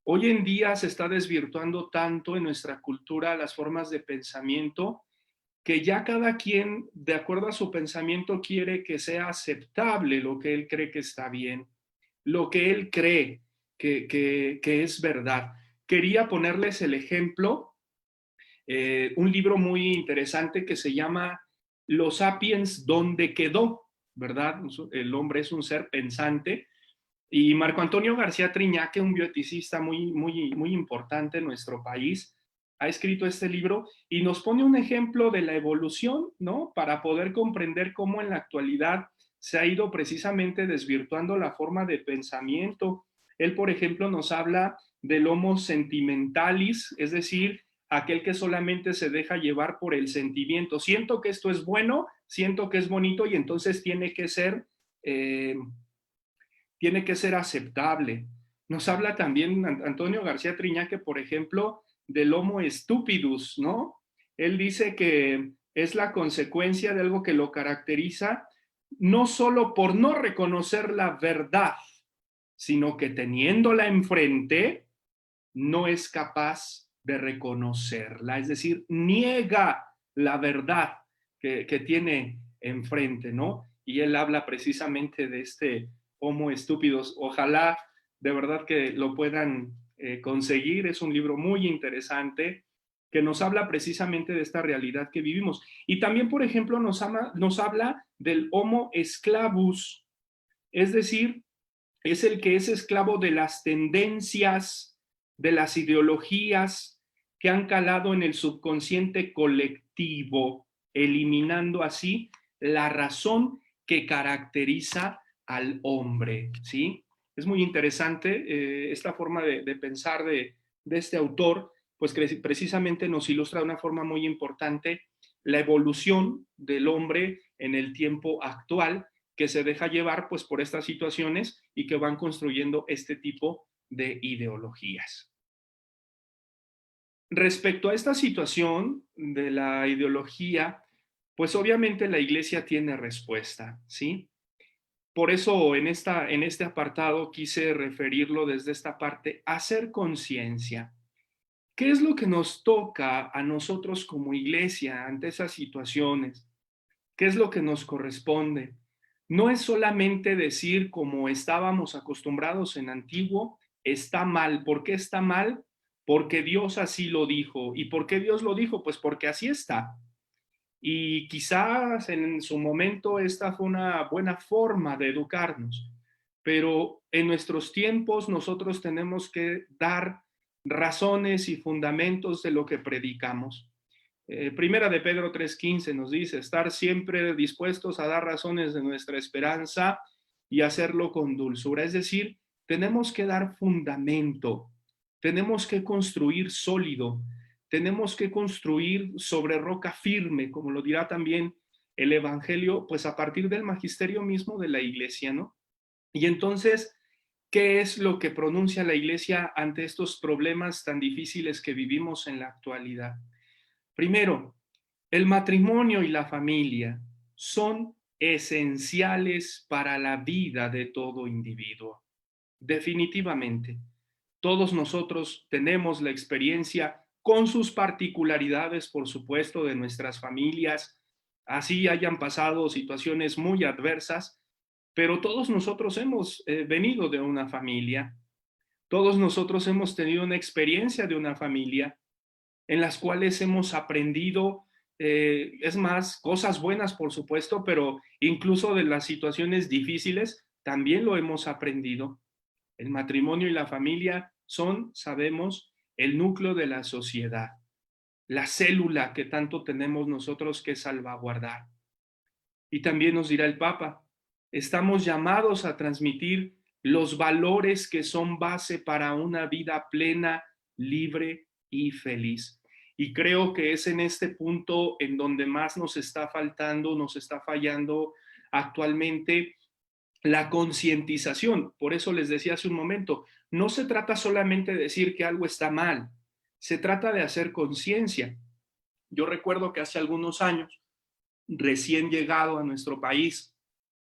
Speaker 14: Hoy en día se está desvirtuando tanto en nuestra cultura las formas de pensamiento que ya cada quien, de acuerdo a su pensamiento, quiere que sea aceptable lo que él cree que está bien, lo que él cree que es verdad. Quería ponerles el ejemplo, un libro muy interesante que se llama Los Sapiens, ¿dónde quedó? ¿Verdad? El hombre es un ser pensante. Y Marco Antonio García Triñaque, un bioeticista muy importante en nuestro país, ha escrito este libro y nos pone un ejemplo de la evolución, ¿no? Para poder comprender cómo en la actualidad se ha ido precisamente desvirtuando la forma de pensamiento. Él, por ejemplo, nos habla del homo sentimentalis, es decir, aquel que solamente se deja llevar por el sentimiento. Siento que esto es bueno, siento que es bonito y entonces tiene que ser aceptable. Nos habla también Antonio García Triñaque, por ejemplo, del homo stupidus, ¿no? Él dice que es la consecuencia de algo que lo caracteriza no solo por no reconocer la verdad, sino que teniéndola enfrente, no es capaz de reconocerla, es decir, niega la verdad que tiene enfrente, ¿no? Y él habla precisamente de este homo estúpidos. Ojalá de verdad que lo puedan conseguir. Es un libro muy interesante que nos habla precisamente de esta realidad que vivimos. Y también, por ejemplo, nos habla del homo esclavus, es decir, es el que es esclavo de las tendencias, de las ideologías que han calado en el subconsciente colectivo, eliminando así la razón que caracteriza al hombre, ¿sí? Es muy interesante esta forma de pensar de este autor, pues que precisamente nos ilustra de una forma muy importante la evolución del hombre en el tiempo actual, que se deja llevar pues por estas situaciones y que van construyendo este tipo de ideologías. Respecto a esta situación de la ideología, pues obviamente la Iglesia tiene respuesta, ¿sí? Por eso en este apartado quise referirlo desde esta parte, hacer conciencia. ¿Qué es lo que nos toca a nosotros como Iglesia ante esas situaciones? ¿Qué es lo que nos corresponde? No es solamente decir, como estábamos acostumbrados en antiguo, está mal. ¿Por qué está mal? Porque Dios así lo dijo. ¿Y por qué Dios lo dijo? Pues porque así está. Y quizás en su momento esta fue una buena forma de educarnos, pero en nuestros tiempos nosotros tenemos que dar razones y fundamentos de lo que predicamos. Primera de Pedro 3:15 nos dice, estar siempre dispuestos a dar razones de nuestra esperanza y hacerlo con dulzura. Es decir, tenemos que dar fundamento, tenemos que construir sólido, tenemos que construir sobre roca firme, como lo dirá también el Evangelio, pues a partir del magisterio mismo de la Iglesia, ¿no? Y entonces, ¿qué es lo que pronuncia la Iglesia ante estos problemas tan difíciles que vivimos en la actualidad? Primero, el matrimonio y la familia son esenciales para la vida de todo individuo. Definitivamente, todos nosotros tenemos la experiencia con sus particularidades, por supuesto, de nuestras familias, así hayan pasado situaciones muy adversas, pero todos nosotros hemos venido de una familia, todos nosotros hemos tenido una experiencia de una familia en las cuales hemos aprendido, es más, cosas buenas, por supuesto, pero incluso de las situaciones difíciles también lo hemos aprendido. El matrimonio y la familia son, sabemos, el núcleo de la sociedad, la célula que tanto tenemos nosotros que salvaguardar. Y también nos dirá el Papa, estamos llamados a transmitir los valores que son base para una vida plena, libre y feliz. Y creo que es en este punto en donde más nos está faltando, nos está fallando actualmente la concientización. Por eso les decía hace un momento, no se trata solamente de decir que algo está mal, se trata de hacer conciencia. Yo recuerdo que hace algunos años, recién llegado a nuestro país,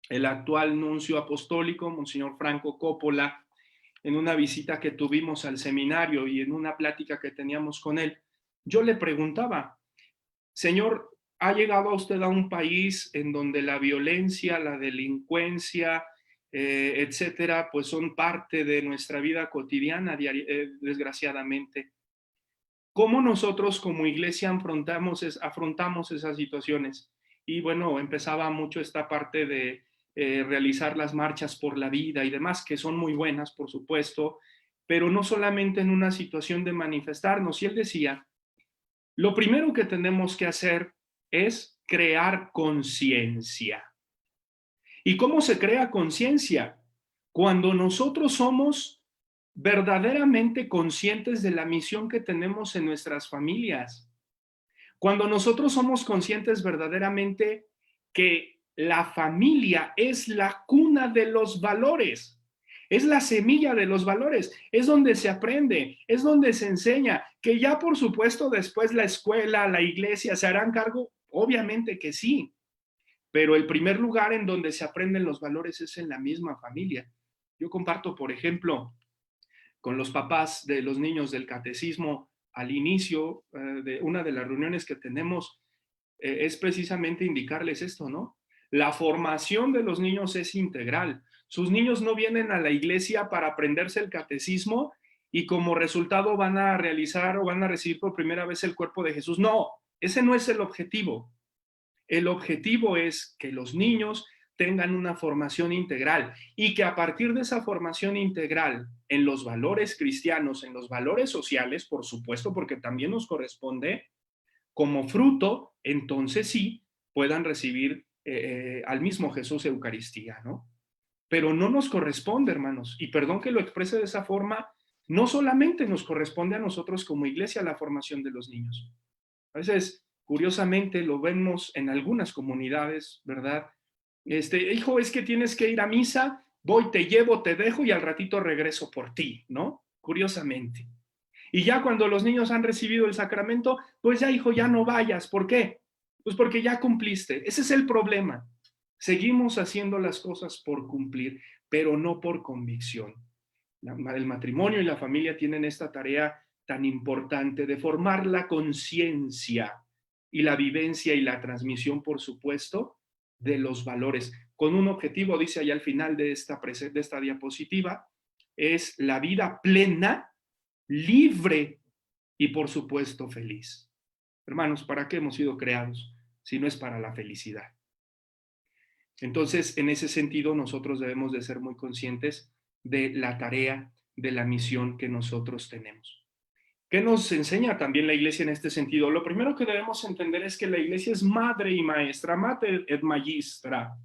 Speaker 14: el actual nuncio apostólico, Monseñor Franco Coppola, en una visita que tuvimos al seminario y en una plática que teníamos con él, yo le preguntaba, Señor, ¿ha llegado usted a un país en donde la violencia, la delincuencia, etcétera, pues son parte de nuestra vida cotidiana, desgraciadamente? ¿Cómo nosotros como iglesia afrontamos esas situaciones? Y bueno, empezaba mucho esta parte de realizar las marchas por la vida y demás, que son muy buenas, por supuesto, pero no solamente en una situación de manifestarnos. Y él decía, lo primero que tenemos que hacer es crear conciencia. ¿Y cómo se crea conciencia? Cuando nosotros somos verdaderamente conscientes de la misión que tenemos en nuestras familias. Cuando nosotros somos conscientes verdaderamente que la familia es la cuna de los valores, es la semilla de los valores, es donde se aprende, es donde se enseña, que ya por supuesto después la escuela, la iglesia se harán cargo, obviamente que sí, pero el primer lugar en donde se aprenden los valores es en la misma familia. Yo comparto, por ejemplo, con los papás de los niños del catecismo al inicio de una de las reuniones que tenemos, es precisamente indicarles esto, ¿no? La formación de los niños es integral. Sus niños no vienen a la iglesia para aprenderse el catecismo y como resultado van a realizar o van a recibir por primera vez el cuerpo de Jesús. No, ese no es el objetivo. El objetivo es que los niños tengan una formación integral y que a partir de esa formación integral en los valores cristianos, en los valores sociales, por supuesto, porque también nos corresponde, como fruto, entonces sí, puedan recibir al mismo Jesús Eucaristía, ¿no? Pero no nos corresponde, hermanos, y perdón que lo exprese de esa forma, no solamente nos corresponde a nosotros como iglesia la formación de los niños. A veces Curiosamente lo vemos en algunas comunidades, ¿verdad? Hijo, es que tienes que ir a misa, voy, te llevo, te dejo y al ratito regreso por ti, ¿no? Curiosamente. Y ya cuando los niños han recibido el sacramento, pues ya, hijo, ya no vayas. ¿Por qué? Pues porque ya cumpliste. Ese es el problema. Seguimos haciendo las cosas por cumplir, pero no por convicción. El matrimonio y la familia tienen esta tarea tan importante de formar la conciencia y la vivencia y la transmisión, por supuesto, de los valores, con un objetivo, dice allá al final de esta diapositiva, es la vida plena, libre y, por supuesto, feliz. Hermanos, ¿para qué hemos sido creados si no es para la felicidad? Entonces, en ese sentido, nosotros debemos de ser muy conscientes de la tarea, de la misión que nosotros tenemos. ¿Qué nos enseña también la Iglesia en este sentido? Lo primero que debemos entender es que la Iglesia es madre y maestra, mater et magistra.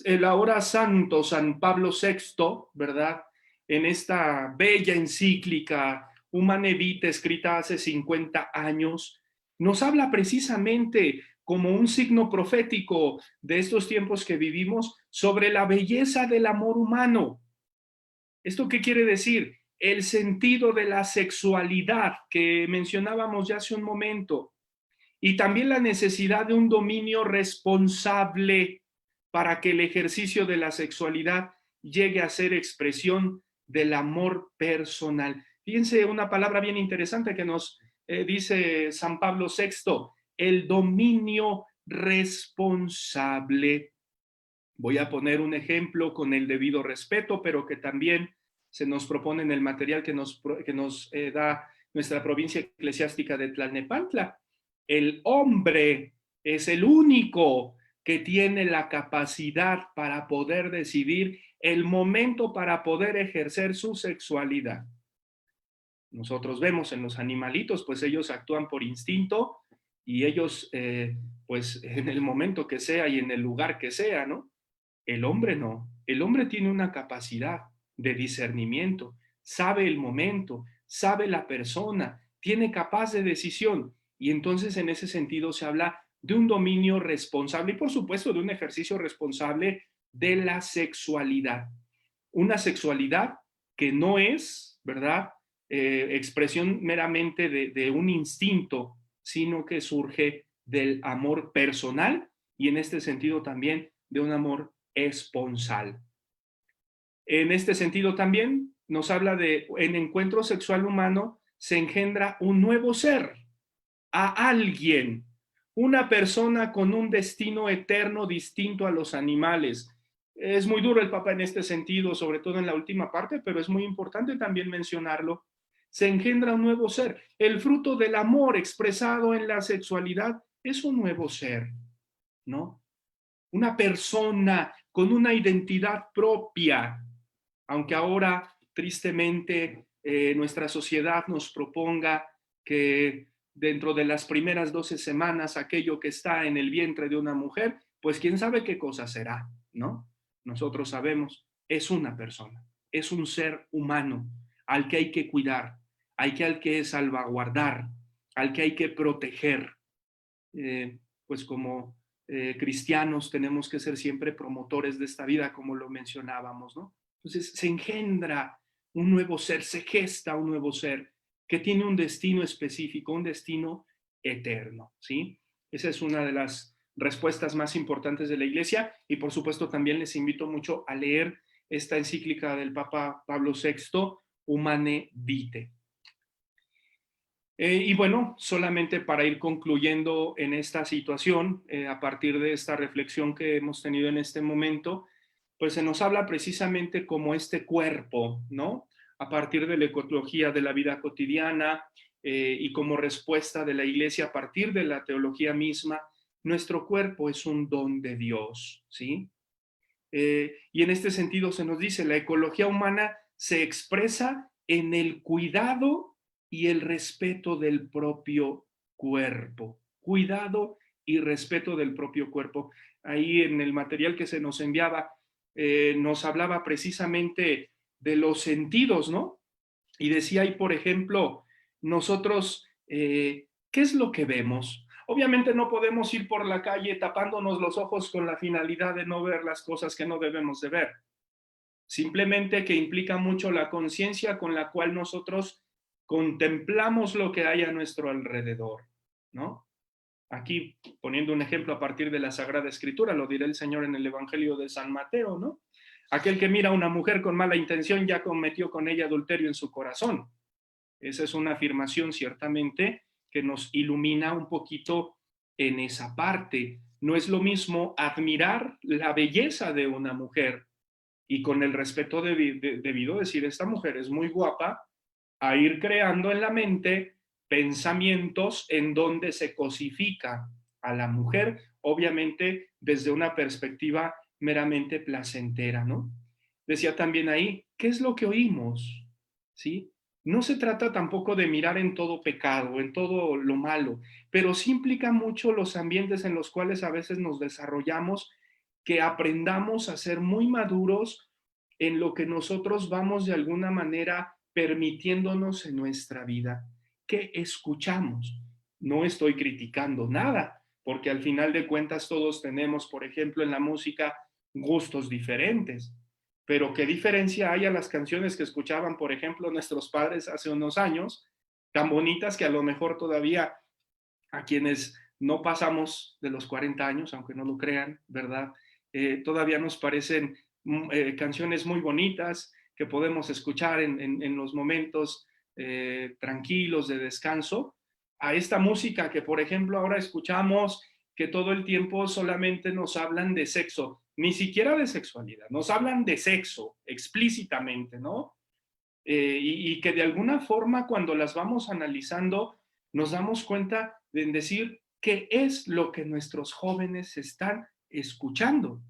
Speaker 14: El ahora santo San Pablo VI, ¿verdad? En esta bella encíclica Humane Vitae, escrita hace 50 años, nos habla precisamente como un signo profético de estos tiempos que vivimos sobre la belleza del amor humano. ¿Esto qué quiere decir? El sentido de la sexualidad que mencionábamos ya hace un momento, y también la necesidad de un dominio responsable para que el ejercicio de la sexualidad llegue a ser expresión del amor personal. Fíjense una palabra bien interesante que nos dice San Pablo VI, el dominio responsable. Voy a poner un ejemplo con el debido respeto, pero que también se nos propone en el material que nos da nuestra provincia eclesiástica de Tlalnepantla. El hombre es el único que tiene la capacidad para poder decidir el momento para poder ejercer su sexualidad. Nosotros vemos en los animalitos, pues ellos actúan por instinto y ellos, pues en el momento que sea y en el lugar que sea, ¿no? El hombre no. El hombre tiene una capacidad de discernimiento, sabe el momento, sabe la persona, tiene capaz de decisión. Y entonces en ese sentido se habla de un dominio responsable y por supuesto de un ejercicio responsable de la sexualidad. Una sexualidad que no es, ¿verdad?, expresión meramente de un instinto, sino que surge del amor personal y en este sentido también de un amor esponsal. En este sentido también nos habla de, en encuentro sexual humano se engendra un nuevo ser, a alguien, una persona con un destino eterno distinto a los animales. Es muy duro el Papa en este sentido, sobre todo en la última parte, pero es muy importante también mencionarlo. Se engendra un nuevo ser. El fruto del amor expresado en la sexualidad es un nuevo ser, ¿no? Una persona con una identidad propia, aunque ahora tristemente nuestra sociedad nos proponga que dentro de las primeras 12 semanas aquello que está en el vientre de una mujer, pues quién sabe qué cosa será, ¿no? Nosotros sabemos, es una persona, es un ser humano al que hay que cuidar, al que hay que salvaguardar, al que hay que proteger. Pues como cristianos tenemos que ser siempre promotores de esta vida, como lo mencionábamos, ¿no? Entonces se engendra un nuevo ser, se gesta un nuevo ser que tiene un destino específico, un destino eterno, ¿sí? Esa es una de las respuestas más importantes de la Iglesia y por supuesto también les invito mucho a leer esta encíclica del Papa Pablo VI, Humane Vitae. Y bueno, solamente para ir concluyendo en esta situación, a partir de esta reflexión que hemos tenido en este momento, pues se nos habla precisamente como este cuerpo, ¿no? A partir de la ecología de la vida cotidiana y como respuesta de la Iglesia a partir de la teología misma, nuestro cuerpo es un don de Dios, ¿sí? Y en este sentido se nos dice, la ecología humana se expresa en el cuidado y el respeto del propio cuerpo. Cuidado y respeto del propio cuerpo. Ahí en el material que se nos enviaba, nos hablaba precisamente de los sentidos, ¿no? Y decía ahí, por ejemplo, nosotros, ¿qué es lo que vemos? Obviamente no podemos ir por la calle tapándonos los ojos con la finalidad de no ver las cosas que no debemos de ver. Simplemente que implica mucho la conciencia con la cual nosotros contemplamos lo que hay a nuestro alrededor, ¿no? Aquí, poniendo un ejemplo a partir de la Sagrada Escritura, lo dirá el Señor en el Evangelio de San Mateo, ¿no? Aquel que mira a una mujer con mala intención ya cometió con ella adulterio en su corazón. Esa es una afirmación ciertamente que nos ilumina un poquito en esa parte. No es lo mismo admirar la belleza de una mujer y con el respeto debido decir, esta mujer es muy guapa, a ir creando en la mente pensamientos en donde se cosifica a la mujer, obviamente desde una perspectiva meramente placentera, ¿no? Decía también ahí, ¿qué es lo que oímos? ¿Sí? No se trata tampoco de mirar en todo pecado, en todo lo malo, pero sí implica mucho los ambientes en los cuales a veces nos desarrollamos, que aprendamos a ser muy maduros en lo que nosotros vamos de alguna manera permitiéndonos en nuestra vida. ¿Qué escuchamos? No estoy criticando nada, porque al final de cuentas todos tenemos, por ejemplo, en la música, gustos diferentes. Pero ¿qué diferencia hay a las canciones que escuchaban, por ejemplo, nuestros padres hace unos años, tan bonitas que a lo mejor todavía a quienes no pasamos de los 40 años, aunque no lo crean, ¿verdad? Todavía nos parecen canciones muy bonitas que podemos escuchar en los momentos tranquilos de descanso, a esta música que, por ejemplo, ahora escuchamos que todo el tiempo solamente nos hablan de sexo, ni siquiera de sexualidad, nos hablan de sexo explícitamente, ¿no? Y que de alguna forma cuando las vamos analizando nos damos cuenta de decir qué es lo que nuestros jóvenes están escuchando.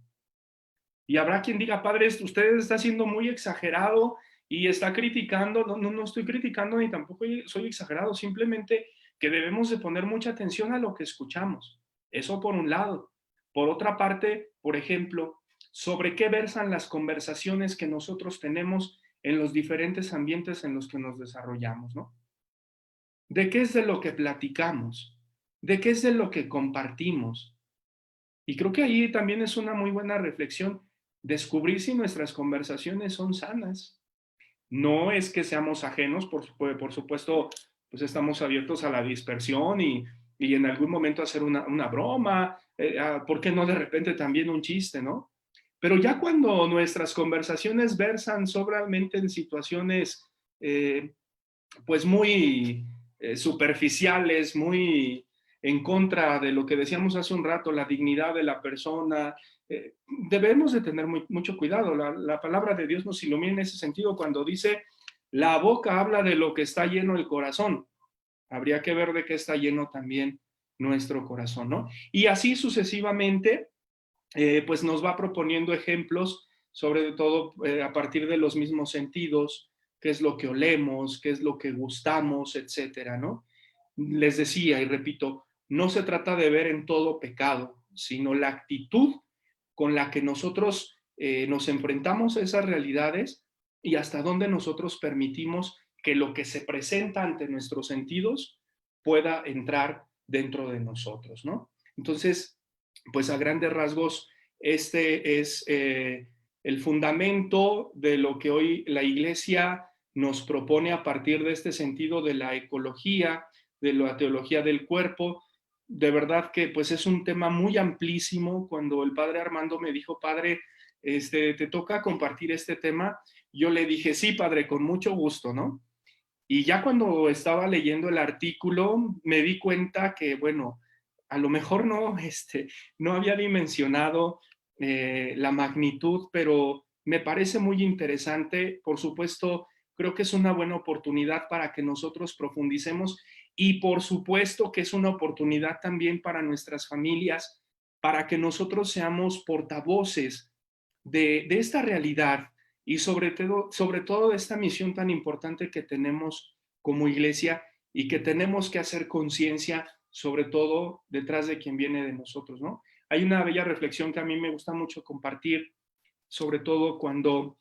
Speaker 14: Y habrá quien diga, padre, usted está siendo muy exagerado y está criticando. No estoy criticando ni tampoco soy exagerado, simplemente que debemos de poner mucha atención a lo que escuchamos. Eso por un lado. Por otra parte, por ejemplo, sobre qué versan las conversaciones que nosotros tenemos en los diferentes ambientes en los que nos desarrollamos, ¿no? ¿De qué es de lo que platicamos? ¿De qué es de lo que compartimos? Y creo que ahí también es una muy buena reflexión, descubrir si nuestras conversaciones son sanas. No es que seamos ajenos, por supuesto, pues estamos abiertos a la dispersión y en algún momento hacer una broma, ¿por qué no de repente también un chiste, no? Pero ya cuando nuestras conversaciones versan solamente en situaciones pues muy superficiales, muy en contra de lo que decíamos hace un rato, la dignidad de la persona, debemos de tener mucho cuidado. La palabra de Dios nos ilumina en ese sentido cuando dice, la boca habla de lo que está lleno el corazón. Habría que ver de qué está lleno también nuestro corazón, ¿no? Y así sucesivamente, pues nos va proponiendo ejemplos, sobre todo a partir de los mismos sentidos, qué es lo que olemos, qué es lo que gustamos, etcétera, ¿no? Les decía y repito, no se trata de ver en todo pecado, sino la actitud con la que nosotros nos enfrentamos a esas realidades y hasta dónde nosotros permitimos que lo que se presenta ante nuestros sentidos pueda entrar dentro de nosotros, ¿no? Entonces, pues a grandes rasgos, este es el fundamento de lo que hoy la Iglesia nos propone a partir de este sentido de la ecología, de la teología del cuerpo. De verdad que pues es un tema muy amplísimo. Cuando el padre Armando me dijo, padre, te toca compartir este tema, yo le dije, sí, padre, con mucho gusto, ¿no? Y ya cuando estaba leyendo el artículo, me di cuenta que, bueno, a lo mejor no había dimensionado la magnitud, pero me parece muy interesante. Por supuesto, creo que es una buena oportunidad para que nosotros profundicemos y por supuesto que es una oportunidad también para nuestras familias, para que nosotros seamos portavoces de esta realidad y sobre todo de esta misión tan importante que tenemos como iglesia y que tenemos que hacer conciencia, sobre todo detrás de quien viene de nosotros, ¿no? Hay una bella reflexión que a mí me gusta mucho compartir, sobre todo cuando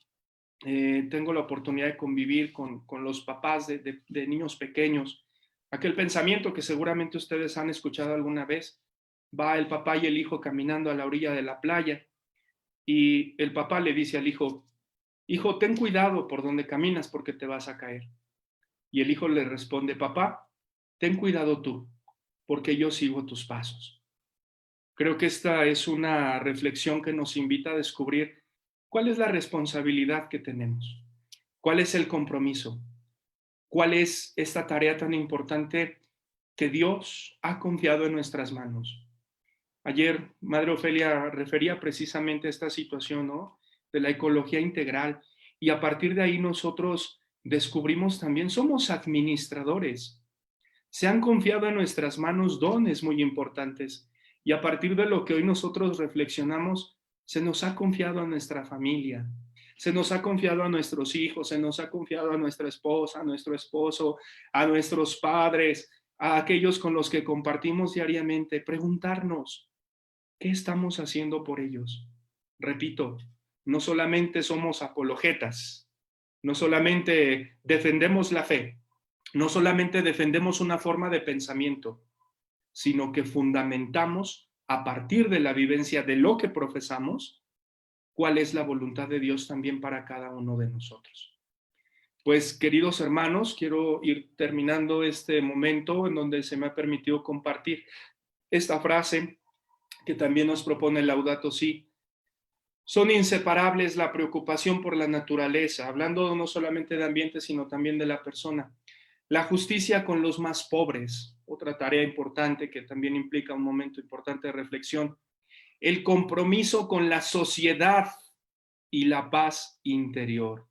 Speaker 14: tengo la oportunidad de convivir con los papás de niños pequeños, Aquel pensamiento que seguramente ustedes han escuchado alguna vez. Va el papá y el hijo caminando a la orilla de la playa y el papá le dice al hijo, hijo, ten cuidado por donde caminas porque te vas a caer. Y el hijo le responde, papá, ten cuidado tú porque yo sigo tus pasos. Creo que esta es una reflexión que nos invita a descubrir cuál es la responsabilidad que tenemos, cuál es el compromiso, cuál es esta tarea tan importante que Dios ha confiado en nuestras manos. Ayer, Madre Ofelia refería precisamente a esta situación, ¿no? De la ecología integral. Y a partir de ahí nosotros descubrimos también, somos administradores. Se han confiado en nuestras manos dones muy importantes. Y a partir de lo que hoy nosotros reflexionamos, se nos ha confiado a nuestra familia, se nos ha confiado a nuestros hijos, se nos ha confiado a nuestra esposa, a nuestro esposo, a nuestros padres, a aquellos con los que compartimos diariamente, preguntarnos, ¿qué estamos haciendo por ellos? Repito, no solamente somos apologetas, no solamente defendemos la fe, no solamente defendemos una forma de pensamiento, sino que fundamentamos a partir de la vivencia de lo que profesamos, cuál es la voluntad de Dios también para cada uno de nosotros. Pues, queridos hermanos, quiero ir terminando este momento en donde se me ha permitido compartir esta frase que también nos propone Laudato Si. Son inseparables la preocupación por la naturaleza, hablando no solamente de ambiente, sino también de la persona. La justicia con los más pobres, otra tarea importante que también implica un momento importante de reflexión. El compromiso con la sociedad y la paz interior.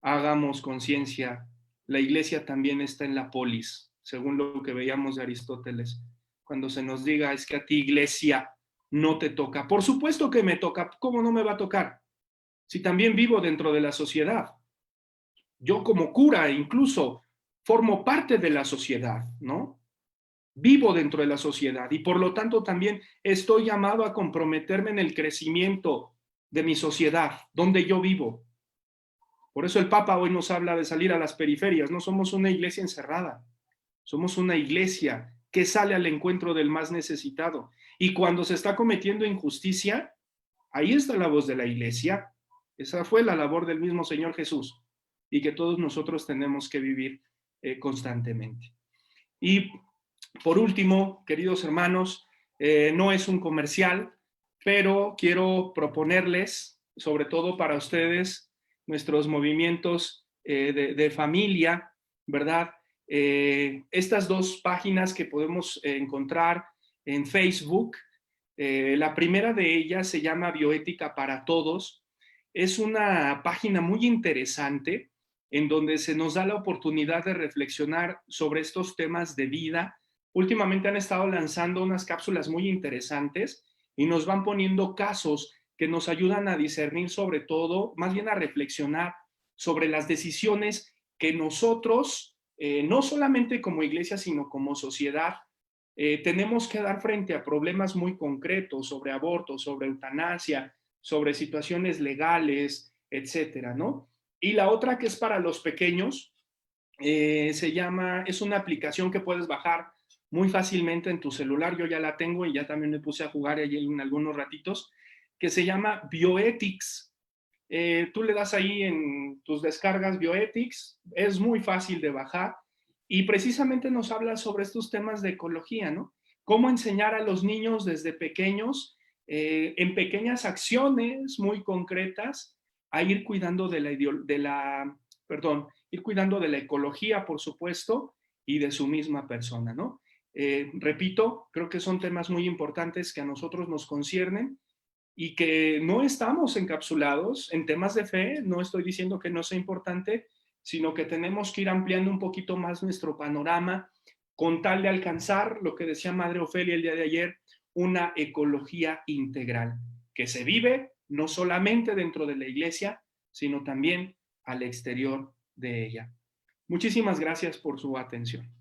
Speaker 14: Hagamos conciencia, la iglesia también está en la polis, según lo que veíamos de Aristóteles. Cuando se nos diga, es que a ti, iglesia, no te toca. Por supuesto que me toca, ¿cómo no me va a tocar? Si también vivo dentro de la sociedad. Yo como cura incluso formo parte de la sociedad, ¿no? Vivo dentro de la sociedad y por lo tanto también estoy llamado a comprometerme en el crecimiento de mi sociedad, donde yo vivo. Por eso el Papa hoy nos habla de salir a las periferias. No somos una iglesia encerrada, somos una iglesia que sale al encuentro del más necesitado. Y cuando se está cometiendo injusticia, ahí está la voz de la iglesia. Esa fue la labor del mismo Señor Jesús y que todos nosotros tenemos que vivir constantemente. Y por último, queridos hermanos, no es un comercial, pero quiero proponerles, sobre todo para ustedes, nuestros movimientos de familia, ¿verdad? Estas dos páginas que podemos encontrar en Facebook. La primera de ellas se llama Bioética para Todos. Es una página muy interesante en donde se nos da la oportunidad de reflexionar sobre estos temas de vida. Últimamente han estado lanzando unas cápsulas muy interesantes y nos van poniendo casos que nos ayudan a discernir sobre todo, más bien a reflexionar sobre las decisiones que nosotros, no solamente como iglesia, sino como sociedad, tenemos que dar frente a problemas muy concretos sobre aborto, sobre eutanasia, sobre situaciones legales, etcétera, ¿no? Y la otra que es para los pequeños, es una aplicación que puedes bajar muy fácilmente en tu celular. Yo ya la tengo y ya también me puse a jugar allí en algunos ratitos, que se llama Bioethics. Tú le das ahí en tus descargas Bioethics, es muy fácil de bajar y precisamente nos habla sobre estos temas de ecología, ¿no? Cómo enseñar a los niños desde pequeños, en pequeñas acciones muy concretas, a ir cuidando ir cuidando de la ecología, por supuesto, y de su misma persona, ¿no? Repito, creo que son temas muy importantes que a nosotros nos conciernen y que no estamos encapsulados en temas de fe. No estoy diciendo que no sea importante, sino que tenemos que ir ampliando un poquito más nuestro panorama con tal de alcanzar lo que decía Madre Ofelia el día de ayer, una ecología integral, que se vive no solamente dentro de la iglesia, sino también al exterior de ella. Muchísimas gracias por su atención.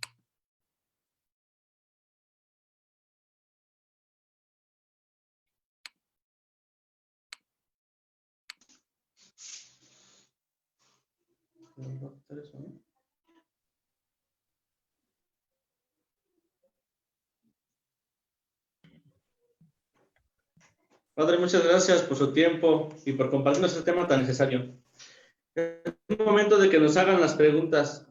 Speaker 10: Padre, muchas gracias por su tiempo y por compartirnos este tema tan necesario. Es el momento de que nos hagan las preguntas.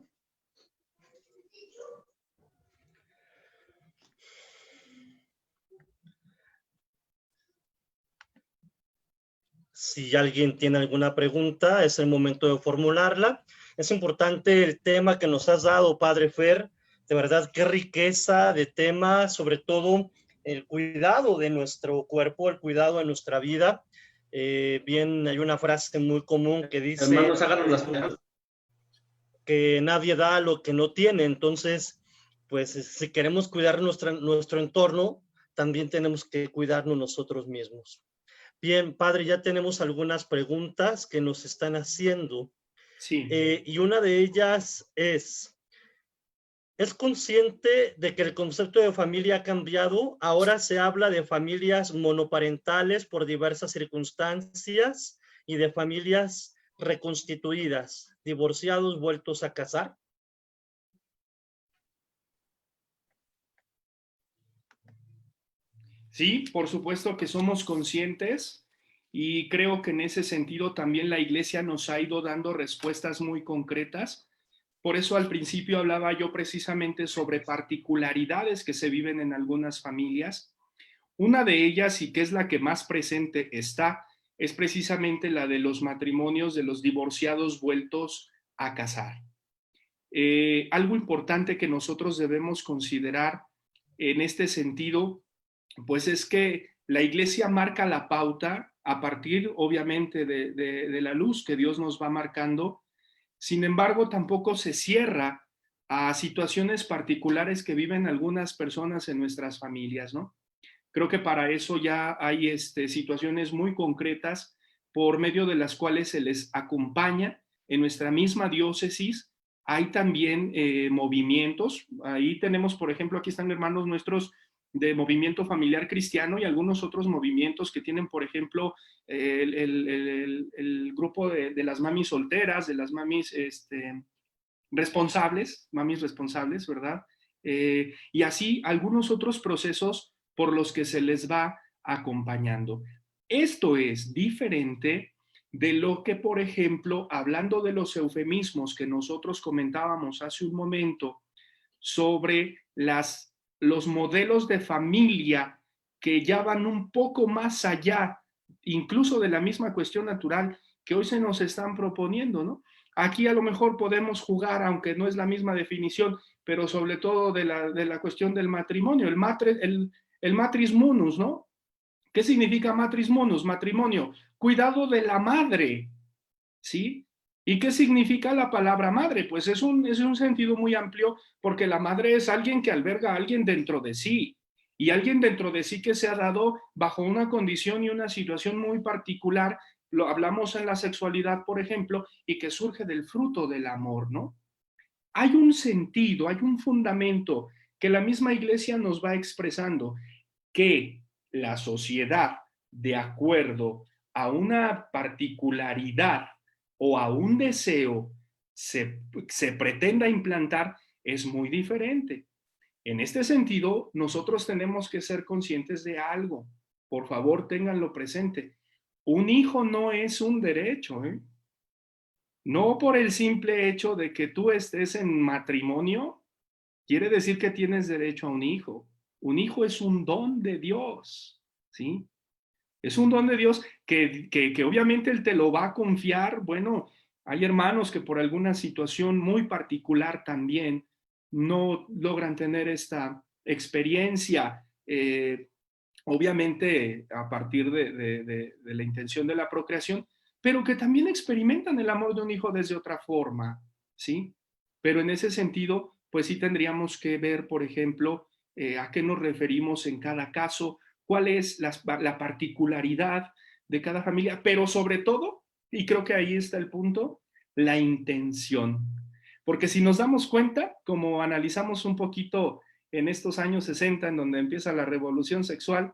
Speaker 9: Si alguien tiene alguna pregunta, es el momento de formularla. Es importante el tema que nos has dado, Padre Fer. De verdad, qué riqueza de tema, sobre todo el cuidado de nuestro cuerpo, el cuidado de nuestra vida. Bien, hay una frase muy común que dice...
Speaker 10: Hermanos, háganos las preguntas.
Speaker 9: Que nadie da lo que no tiene. Entonces, pues si queremos cuidar nuestro entorno, también tenemos que cuidarnos nosotros mismos. Bien, Padre, ya tenemos algunas preguntas que nos están haciendo.
Speaker 14: Sí.
Speaker 9: Y una de ellas ¿es consciente de que el concepto de familia ha cambiado? Ahora se habla de familias monoparentales por diversas circunstancias y de familias reconstituidas, divorciados vueltos a casar.
Speaker 14: Sí, por supuesto que somos conscientes y creo que en ese sentido también la Iglesia nos ha ido dando respuestas muy concretas. Por eso al principio hablaba yo precisamente sobre particularidades que se viven en algunas familias. Una de ellas, y que es la que más presente está, es precisamente la de los matrimonios de los divorciados vueltos a casar. Algo importante que nosotros debemos considerar en este sentido, pues es que la Iglesia marca la pauta a partir, obviamente, de la luz que Dios nos va marcando. Sin embargo, tampoco se cierra a situaciones particulares que viven algunas personas en nuestras familias, ¿no? Creo que para eso ya hay situaciones muy concretas por medio de las cuales se les acompaña en nuestra misma diócesis. Hay también movimientos. Ahí tenemos, por ejemplo, aquí están hermanos nuestros de Movimiento Familiar Cristiano y algunos otros movimientos que tienen, por ejemplo, el grupo de las mamis solteras, de las mamis responsables, ¿verdad? Y así algunos otros procesos por los que se les va acompañando. Esto es diferente de lo que, por ejemplo, hablando de los eufemismos que nosotros comentábamos hace un momento sobre los modelos de familia que ya van un poco más allá, incluso de la misma cuestión natural que hoy se nos están proponiendo, ¿no? Aquí a lo mejor podemos jugar, aunque no es la misma definición, pero sobre todo de la cuestión del matrimonio, el matris munus, ¿no? ¿Qué significa matris munus? Matrimonio, cuidado de la madre, ¿sí? ¿Y qué significa la palabra madre? Pues es un sentido muy amplio, porque la madre es alguien que alberga a alguien dentro de sí, y alguien dentro de sí que se ha dado bajo una condición y una situación muy particular. Lo hablamos en la sexualidad, por ejemplo, y que surge del fruto del amor, ¿no? Hay un sentido, hay un fundamento que la misma Iglesia nos va expresando, que la sociedad, de acuerdo a una particularidad o a un deseo se pretenda implantar, es muy diferente. En este sentido, nosotros tenemos que ser conscientes de algo. Por favor, ténganlo presente. Un hijo no es un derecho, ¿eh? No por el simple hecho de que tú estés en matrimonio, quiere decir que tienes derecho a un hijo. Un hijo es un don de Dios, ¿sí? Es un don de Dios que obviamente Él te lo va a confiar. Bueno, hay hermanos que por alguna situación muy particular también no logran tener esta experiencia, obviamente a partir de la intención de la procreación, pero que también experimentan el amor de un hijo desde otra forma, ¿sí? Pero en ese sentido, pues sí tendríamos que ver, por ejemplo, a qué nos referimos en cada caso, cuál es la particularidad de cada familia, pero sobre todo, y creo que ahí está el punto, la intención. Porque si nos damos cuenta, como analizamos un poquito en estos años 60, en donde empieza la revolución sexual,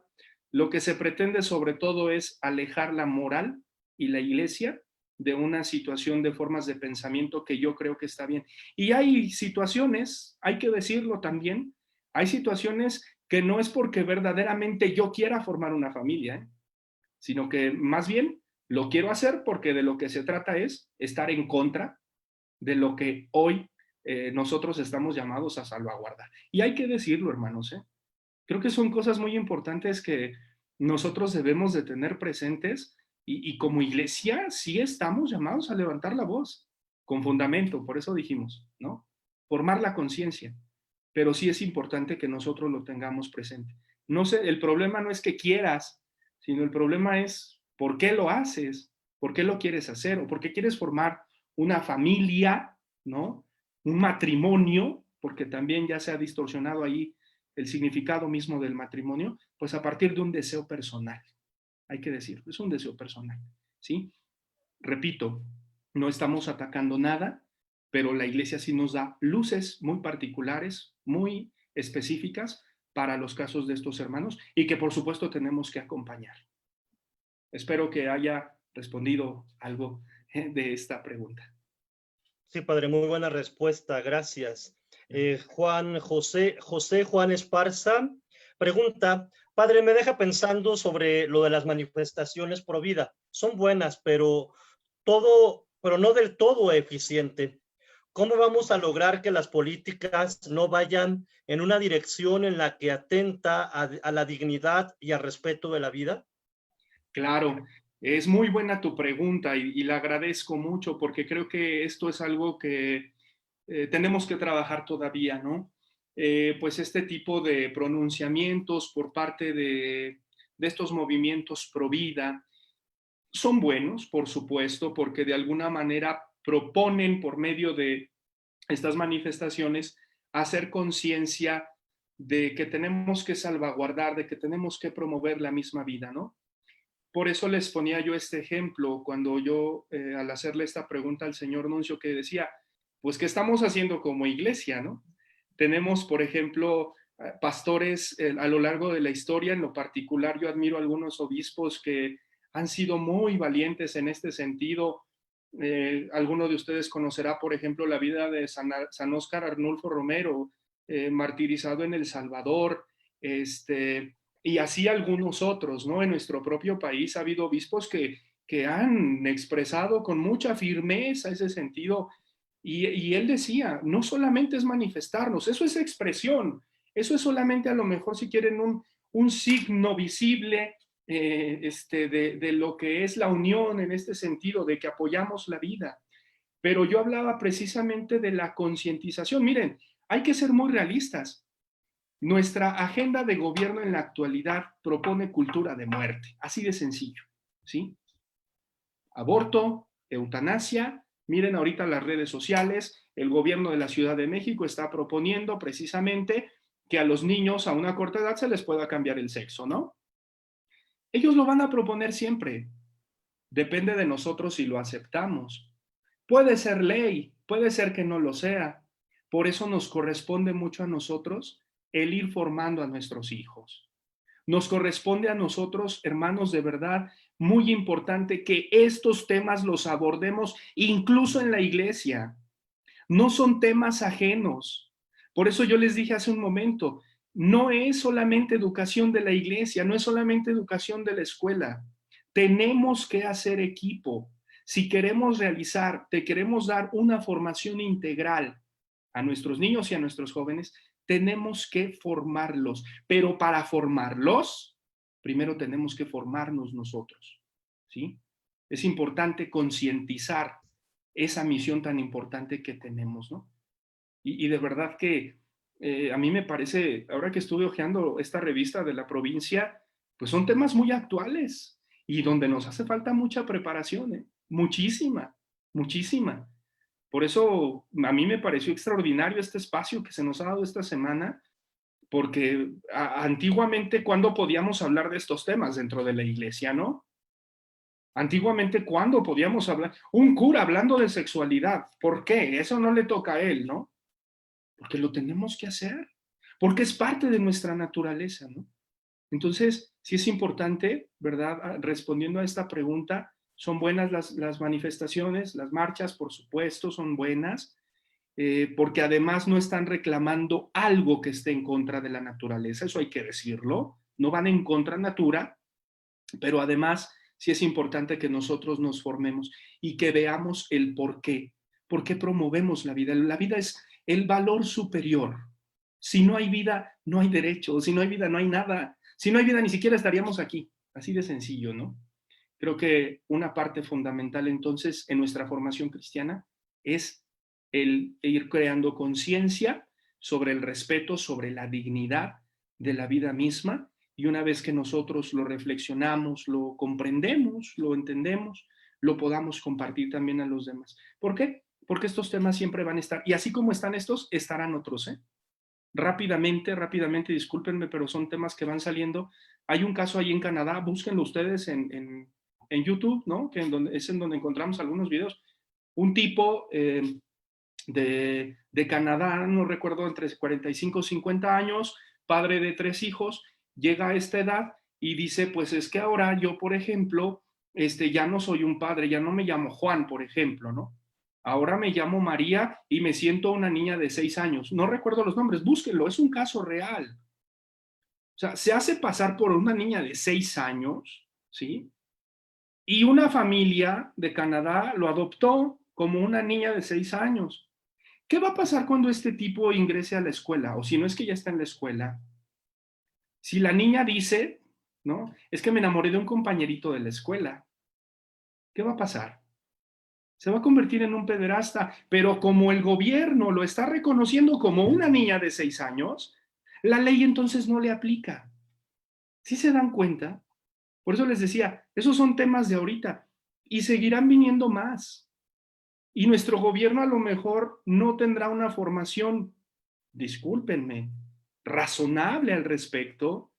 Speaker 14: lo que se pretende sobre todo es alejar la moral y la Iglesia de una situación de formas de pensamiento que yo creo que está bien. Y hay situaciones, hay que decirlo también, hay situaciones que no es porque verdaderamente yo quiera formar una familia, ¿eh? sino que más bien lo quiero hacer porque de lo que se trata es estar en contra de lo que hoy nosotros estamos llamados a salvaguardar. Y hay que decirlo, hermanos, creo que son cosas muy importantes que nosotros debemos de tener presentes y como iglesia sí estamos llamados a levantar la voz con fundamento, por eso dijimos, ¿no? Formar la conciencia, pero sí es importante que nosotros lo tengamos presente. No sé, el problema no es que quieras, sino el problema es por qué lo haces, por qué lo quieres hacer o por qué quieres formar una familia, ¿no? Un matrimonio, porque también ya se ha distorsionado ahí el significado mismo del matrimonio, pues a partir de un deseo personal. Hay que decirlo, es un deseo personal, ¿sí? Repito, no estamos atacando nada, pero la iglesia sí nos da luces muy particulares, muy específicas para los casos de estos hermanos y que por supuesto tenemos que acompañar. Espero que haya respondido algo de esta pregunta.
Speaker 9: Sí, padre, muy buena respuesta, gracias. José Juan Esparza pregunta, padre, me deja pensando sobre lo de las manifestaciones pro vida. Son buenas, pero no del todo eficiente. ¿Cómo vamos a lograr que las políticas no vayan en una dirección en la que atenta a la dignidad y al respeto de la vida?
Speaker 14: Claro, es muy buena tu pregunta y la agradezco mucho porque creo que esto es algo que tenemos que trabajar todavía, ¿no? Pues este tipo de pronunciamientos por parte de estos movimientos pro vida son buenos, por supuesto, porque de alguna manera proponen por medio de estas manifestaciones hacer conciencia de que tenemos que salvaguardar, de que tenemos que promover la misma vida, ¿no? Por eso les ponía yo este ejemplo cuando yo, al hacerle esta pregunta al señor Nuncio, que decía, pues, ¿qué estamos haciendo como iglesia, no? Tenemos, por ejemplo, pastores a lo largo de la historia, en lo particular yo admiro a algunos obispos que han sido muy valientes en este sentido. Alguno de ustedes conocerá, por ejemplo, la vida de San Óscar Arnulfo Romero, martirizado en El Salvador, y así algunos otros, ¿no? En nuestro propio país ha habido obispos que han expresado con mucha firmeza ese sentido, y él decía, no solamente es manifestarnos, eso es expresión, eso es solamente a lo mejor, si quieren, un signo visible de lo que es la unión en este sentido, de que apoyamos la vida. Pero yo hablaba precisamente de la concientización. Miren, hay que ser muy realistas. Nuestra agenda de gobierno en la actualidad propone cultura de muerte, así de sencillo, ¿sí? Aborto, eutanasia. Miren ahorita las redes sociales, el gobierno de la Ciudad de México está proponiendo precisamente que a los niños a una corta edad se les pueda cambiar el sexo, ¿no? Ellos lo van a proponer siempre. Depende de nosotros si lo aceptamos. Puede ser ley, puede ser que no lo sea. Por eso nos corresponde mucho a nosotros el ir formando a nuestros hijos. Nos corresponde a nosotros, hermanos, de verdad, muy importante que estos temas los abordemos incluso en la iglesia. No son temas ajenos. Por eso yo les dije hace un momento, no es solamente educación de la iglesia, no es solamente educación de la escuela. Tenemos que hacer equipo. Si queremos queremos dar una formación integral a nuestros niños y a nuestros jóvenes, tenemos que formarlos. Pero para formarlos, primero tenemos que formarnos nosotros, ¿sí? Es importante concientizar esa misión tan importante que tenemos, ¿no? Y de verdad que a mí me parece, ahora que estuve hojeando esta revista de la provincia, pues son temas muy actuales y donde nos hace falta mucha preparación, muchísima, muchísima. Por eso a mí me pareció extraordinario este espacio que se nos ha dado esta semana, porque antiguamente, ¿cuándo podíamos hablar de estos temas dentro de la iglesia, no? Antiguamente, ¿cuándo podíamos hablar? Un cura hablando de sexualidad. ¿Por qué? Eso no le toca a él, ¿no? Porque lo tenemos que hacer, porque es parte de nuestra naturaleza, ¿no? Entonces, sí es importante, ¿verdad? Respondiendo a esta pregunta, son buenas las manifestaciones, las marchas, por supuesto, son buenas, porque además no están reclamando algo que esté en contra de la naturaleza, eso hay que decirlo, no van en contra natura, pero además sí es importante que nosotros nos formemos y que veamos el por qué. ¿Por qué promovemos la vida? La vida es el valor superior. Si no hay vida, no hay derecho. Si no hay vida, no hay nada. Si no hay vida, ni siquiera estaríamos aquí. Así de sencillo, ¿no? Creo que una parte fundamental entonces en nuestra formación cristiana es el ir creando conciencia sobre el respeto, sobre la dignidad de la vida misma, y una vez que nosotros lo reflexionamos, lo comprendemos, lo entendemos, lo podamos compartir también a los demás. ¿Por qué? Porque estos temas siempre van a estar, y así como están estos, estarán otros, ¿eh? Rápidamente, discúlpenme, pero son temas que van saliendo. Hay un caso ahí en Canadá, búsquenlo ustedes en YouTube, ¿no? Que es en donde encontramos algunos videos. Un tipo de Canadá, no recuerdo, entre 45 y 50 años, padre de 3 hijos, llega a esta edad y dice, pues es que ahora yo, por ejemplo, ya no soy un padre, ya no me llamo Juan, por ejemplo, ¿no? Ahora me llamo María y me siento una niña de 6 años. No recuerdo los nombres, búsquenlo, es un caso real. O sea, se hace pasar por una niña de 6 años, ¿sí? Y una familia de Canadá lo adoptó como una niña de 6 años. ¿Qué va a pasar cuando este tipo ingrese a la escuela? O si no es que ya está en la escuela. Si la niña dice, ¿no? Es que me enamoré de un compañerito de la escuela. ¿Qué va a pasar? Se va a convertir en un pederasta, pero como el gobierno lo está reconociendo como una niña de 6 años, la ley entonces no le aplica. ¿Sí se dan cuenta? Por eso les decía, esos son temas de ahorita y seguirán viniendo más. Y nuestro gobierno a lo mejor no tendrá una formación, discúlpenme, razonable al respecto.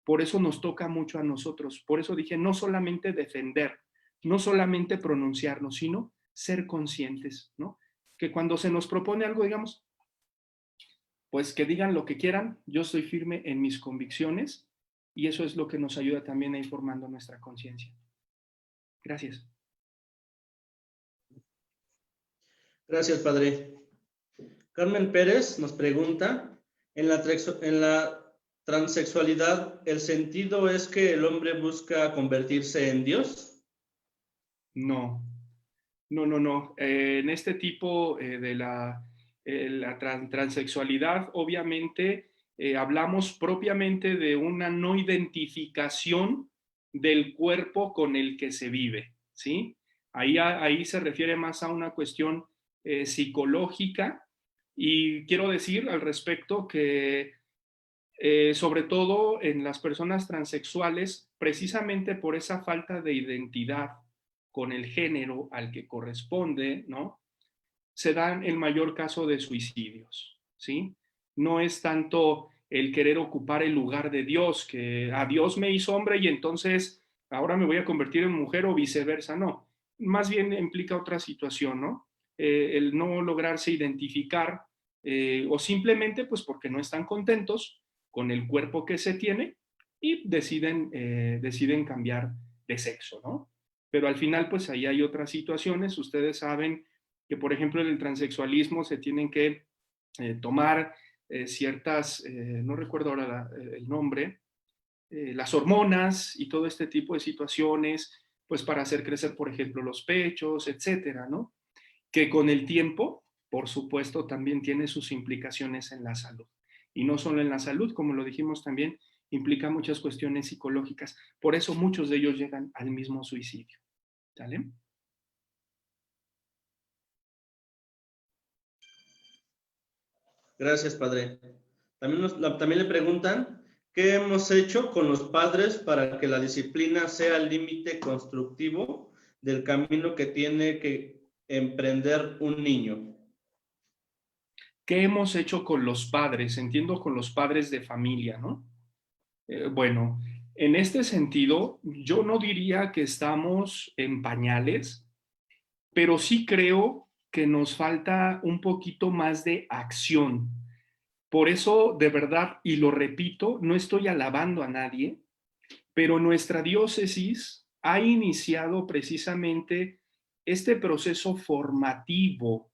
Speaker 14: Por eso nos toca mucho a nosotros. Por eso dije, no solamente defender, no solamente pronunciarnos, sino ser conscientes, ¿no? Que cuando se nos propone algo, digamos, pues que digan lo que quieran, yo estoy firme en mis convicciones y eso es lo que nos ayuda también a ir formando nuestra conciencia. Gracias.
Speaker 10: Gracias, padre. Carmen Pérez nos pregunta, en la transexualidad, ¿el sentido es que el hombre busca convertirse en Dios?
Speaker 14: No. En este tipo de la transexualidad, obviamente, hablamos propiamente de una no identificación del cuerpo con el que se vive, ¿sí? Ahí se refiere más a una cuestión psicológica, y quiero decir al respecto que sobre todo en las personas transexuales, precisamente por esa falta de identidad con el género al que corresponde, ¿no? Se dan el mayor caso de suicidios, ¿sí? No es tanto el querer ocupar el lugar de Dios, que a Dios me hizo hombre y entonces ahora me voy a convertir en mujer o viceversa, no. Más bien implica otra situación, ¿no? El no lograrse identificar o simplemente pues porque no están contentos con el cuerpo que se tiene y deciden cambiar de sexo, ¿no? Pero al final, pues ahí hay otras situaciones. Ustedes saben que, por ejemplo, en el transexualismo se tienen que tomar ciertas, no recuerdo ahora el nombre, las hormonas y todo este tipo de situaciones, pues para hacer crecer, por ejemplo, los pechos, etcétera, ¿no? Que con el tiempo, por supuesto, también tiene sus implicaciones en la salud. Y no solo en la salud, como lo dijimos también, implica muchas cuestiones psicológicas. Por eso muchos de ellos llegan al mismo suicidio. ¿Sale?
Speaker 10: Gracias, padre. También le preguntan, ¿qué hemos hecho con los padres para que la disciplina sea el límite constructivo del camino que tiene que emprender un niño?
Speaker 14: ¿Qué hemos hecho con los padres? Entiendo con los padres de familia, ¿no? Bueno, en este sentido, yo no diría que estamos en pañales, pero sí creo que nos falta un poquito más de acción. Por eso, de verdad, y lo repito, no estoy alabando a nadie, pero nuestra diócesis ha iniciado precisamente este proceso formativo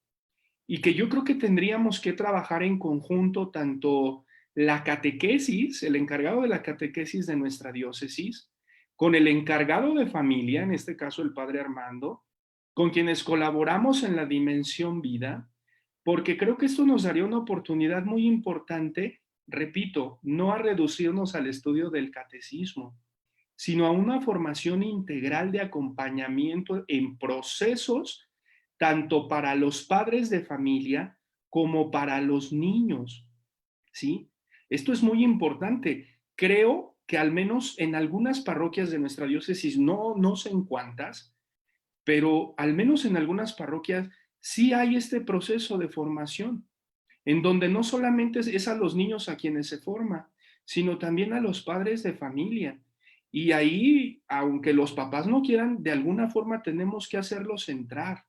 Speaker 14: y que yo creo que tendríamos que trabajar en conjunto tanto la catequesis, el encargado de la catequesis de nuestra diócesis, con el encargado de familia, en este caso el padre Armando, con quienes colaboramos en la dimensión vida, porque creo que esto nos daría una oportunidad muy importante, repito, no a reducirnos al estudio del catecismo, sino a una formación integral de acompañamiento en procesos, tanto para los padres de familia como para los niños, ¿sí? Esto es muy importante. Creo que al menos en algunas parroquias de nuestra diócesis, no sé en cuántas, pero al menos en algunas parroquias sí hay este proceso de formación, en donde no solamente es a los niños a quienes se forma, sino también a los padres de familia. Y ahí, aunque los papás no quieran, de alguna forma tenemos que hacerlos entrar,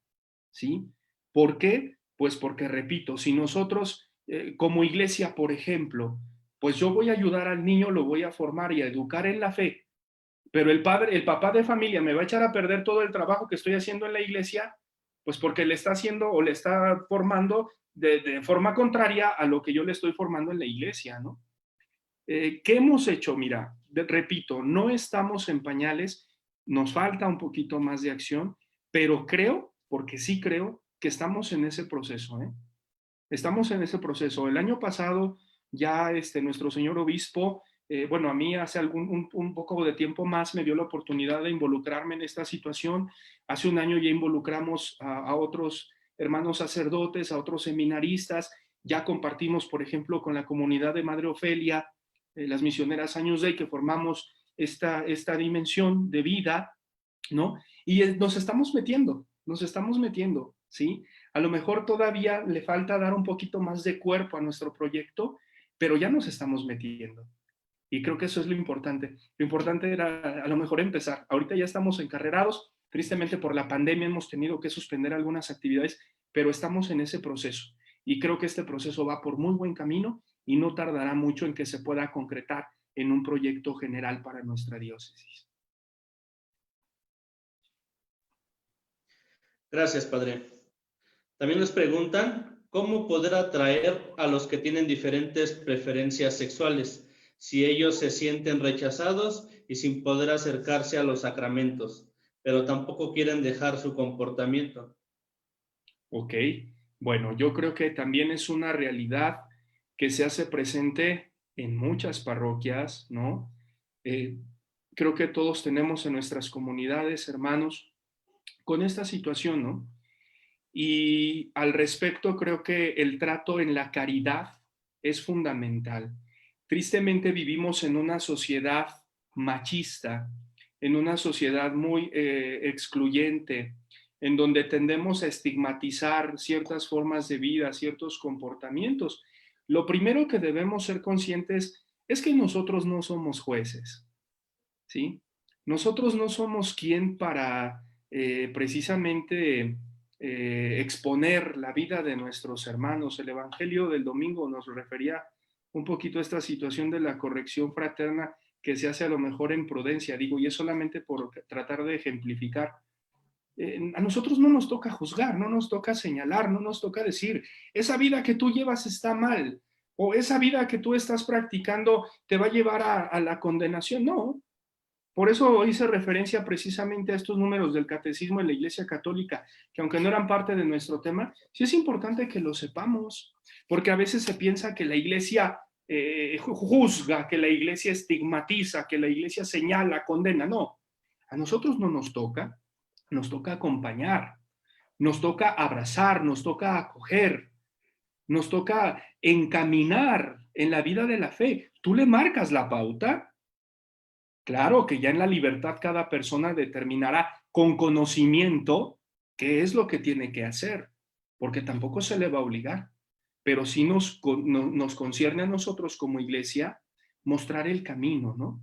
Speaker 14: ¿sí? ¿Por qué? Pues porque, repito, si nosotros, como iglesia, por ejemplo, pues yo voy a ayudar al niño, lo voy a formar y a educar en la fe, pero el papá de familia me va a echar a perder todo el trabajo que estoy haciendo en la iglesia, pues porque le está haciendo o le está formando de forma contraria a lo que yo le estoy formando en la iglesia, ¿no? ¿Qué hemos hecho? Mira, repito, no estamos en pañales, nos falta un poquito más de acción, pero creo, porque sí creo, que estamos en ese proceso, ¿eh? Estamos en ese proceso. El año pasado ya nuestro señor obispo, bueno, a mí hace un poco de tiempo más me dio la oportunidad de involucrarme en esta situación. Hace un año ya involucramos a otros hermanos sacerdotes, a otros seminaristas. Ya compartimos, por ejemplo, con la comunidad de Madre Ofelia, las misioneras Años Dei, que formamos esta dimensión de vida, ¿no? Y nos estamos metiendo, ¿sí? A lo mejor todavía le falta dar un poquito más de cuerpo a nuestro proyecto, pero ya nos estamos metiendo. Y creo que eso es lo importante. Lo importante era a lo mejor empezar. Ahorita ya estamos encarrerados. Tristemente por la pandemia hemos tenido que suspender algunas actividades, pero estamos en ese proceso. Y creo que este proceso va por muy buen camino y no tardará mucho en que se pueda concretar en un proyecto general para nuestra diócesis.
Speaker 10: Gracias, padre. También nos preguntan cómo poder atraer a los que tienen diferentes preferencias sexuales, si ellos se sienten rechazados y sin poder acercarse a los sacramentos, pero tampoco quieren dejar su comportamiento.
Speaker 14: Ok, bueno, yo creo que también es una realidad que se hace presente en muchas parroquias, ¿no? Creo que todos tenemos en nuestras comunidades, hermanos, con esta situación, ¿no? Y al respecto, creo que el trato en la caridad es fundamental. Tristemente vivimos en una sociedad machista, en una sociedad muy excluyente, en donde tendemos a estigmatizar ciertas formas de vida, ciertos comportamientos. Lo primero que debemos ser conscientes es que nosotros no somos jueces, ¿sí? Nosotros no somos quien para precisamente exponer la vida de nuestros hermanos. El Evangelio del domingo nos refería un poquito a esta situación de la corrección fraterna que se hace a lo mejor en prudencia, digo, y es solamente por tratar de ejemplificar. A nosotros no nos toca juzgar, no nos toca señalar, no nos toca decir, esa vida que tú llevas está mal, o esa vida que tú estás practicando te va a llevar a la condenación. No. Por eso hice referencia precisamente a estos números del catecismo en la Iglesia Católica, que aunque no eran parte de nuestro tema, sí es importante que lo sepamos, porque a veces se piensa que la Iglesia juzga, que la Iglesia estigmatiza, que la Iglesia señala, condena. No, a nosotros no nos toca acompañar, nos toca abrazar, nos toca acoger, nos toca encaminar en la vida de la fe. Tú le marcas la pauta. Claro que ya en la libertad cada persona determinará con conocimiento qué es lo que tiene que hacer, porque tampoco se le va a obligar, pero sí nos concierne a nosotros como iglesia mostrar el camino, ¿no?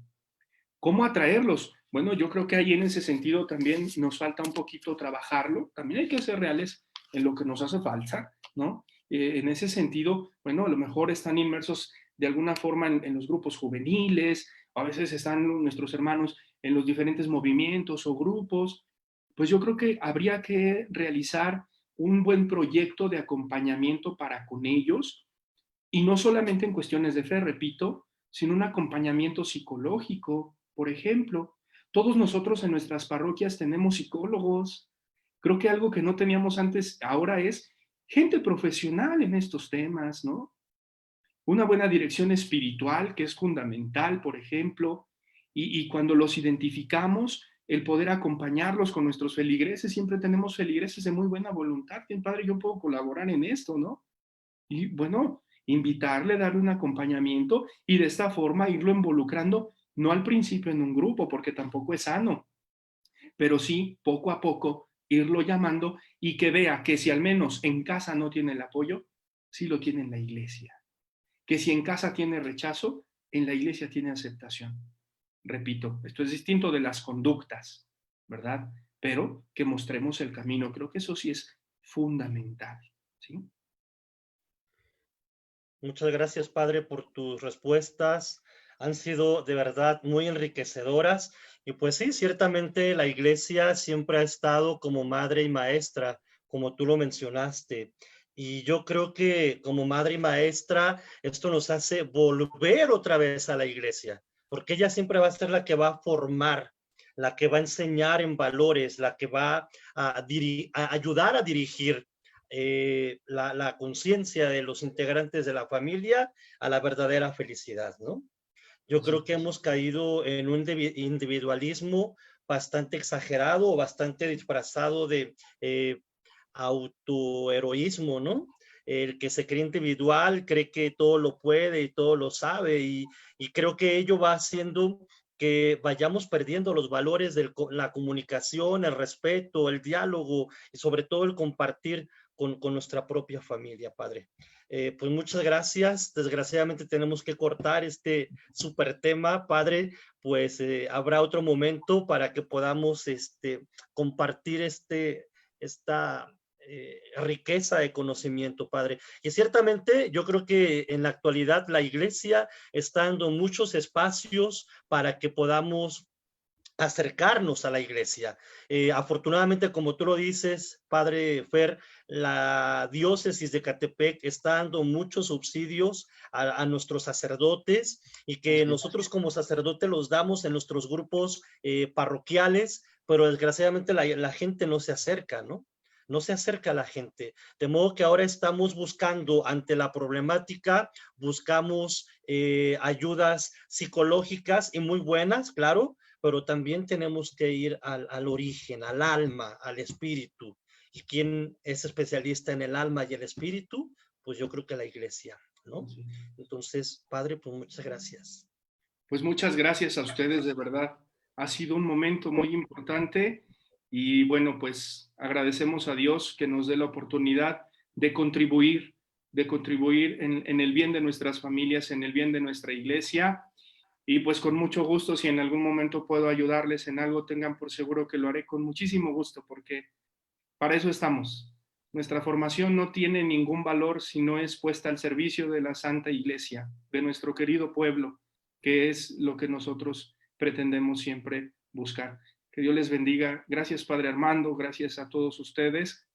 Speaker 14: ¿Cómo atraerlos? Bueno, yo creo que ahí en ese sentido también nos falta un poquito trabajarlo, también hay que ser reales en lo que nos hace falta, ¿no? En ese sentido, bueno, a lo mejor están inmersos de alguna forma en los grupos juveniles, a veces están nuestros hermanos en los diferentes movimientos o grupos, pues yo creo que habría que realizar un buen proyecto de acompañamiento para con ellos, y no solamente en cuestiones de fe, repito, sino un acompañamiento psicológico, por ejemplo, Todos nosotros en nuestras parroquias tenemos psicólogos. Creo que algo que no teníamos antes ahora es gente profesional en estos temas, ¿no? Una buena dirección espiritual, que es fundamental, por ejemplo, y cuando los identificamos, el poder acompañarlos con nuestros feligreses. Siempre tenemos feligreses de muy buena voluntad. Bien, padre, yo puedo colaborar en esto, ¿no? Y bueno, invitarle, darle un acompañamiento y de esta forma irlo involucrando, no al principio en un grupo, porque tampoco es sano, pero sí poco a poco irlo llamando y que vea que si al menos en casa no tiene el apoyo, sí lo tiene en la iglesia. Que si en casa tiene rechazo, en la iglesia tiene aceptación. Repito, esto es distinto de las conductas, ¿verdad? Pero que mostremos el camino. Creo que eso sí es fundamental, ¿sí?
Speaker 9: Muchas gracias, Padre, por tus respuestas. Han sido de verdad muy enriquecedoras. Y pues sí, ciertamente la iglesia siempre ha estado como madre y maestra, como tú lo mencionaste. Y yo creo que como madre y maestra, esto nos hace volver otra vez a la iglesia, porque ella siempre va a ser la que va a formar, la que va a enseñar en valores, la que va a ayudar a dirigir la conciencia de los integrantes de la familia a la verdadera felicidad, ¿no? Yo creo que hemos caído en un individualismo bastante exagerado, bastante disfrazado de autoheroísmo, ¿no? El que se cree individual, cree que todo lo puede y todo lo sabe, y creo que ello va haciendo que vayamos perdiendo los valores de la comunicación, el respeto, el diálogo y sobre todo el compartir con nuestra propia familia, Padre. Pues muchas gracias. Desgraciadamente tenemos que cortar este súper tema, Padre. Pues habrá otro momento para que podamos compartir esta riqueza de conocimiento, Padre. Y ciertamente yo creo que en la actualidad la iglesia está dando muchos espacios para que podamos acercarnos a la iglesia. Afortunadamente, como tú lo dices, Padre Fer, la diócesis de Ecatepec está dando muchos subsidios a nuestros sacerdotes y que nosotros como sacerdotes los damos en nuestros grupos parroquiales, pero desgraciadamente la gente no se acerca, ¿no? No se acerca a la gente. De modo que ahora estamos buscando, ante la problemática, buscamos ayudas psicológicas y muy buenas, claro, pero también tenemos que ir al origen, al alma, al espíritu. ¿Y quién es especialista en el alma y el espíritu? Pues yo creo que la iglesia, ¿no? Entonces, Padre, pues muchas gracias.
Speaker 14: Pues muchas gracias a ustedes, de verdad. Ha sido un momento muy importante y bueno, pues agradecemos a Dios que nos dé la oportunidad de contribuir en el bien de nuestras familias, en el bien de nuestra iglesia. Y pues con mucho gusto, si en algún momento puedo ayudarles en algo, tengan por seguro que lo haré con muchísimo gusto, porque para eso estamos. Nuestra formación no tiene ningún valor si no es puesta al servicio de la Santa Iglesia, de nuestro querido pueblo, que es lo que nosotros pretendemos siempre buscar. Que Dios les bendiga. Gracias, Padre Armando, gracias a todos ustedes.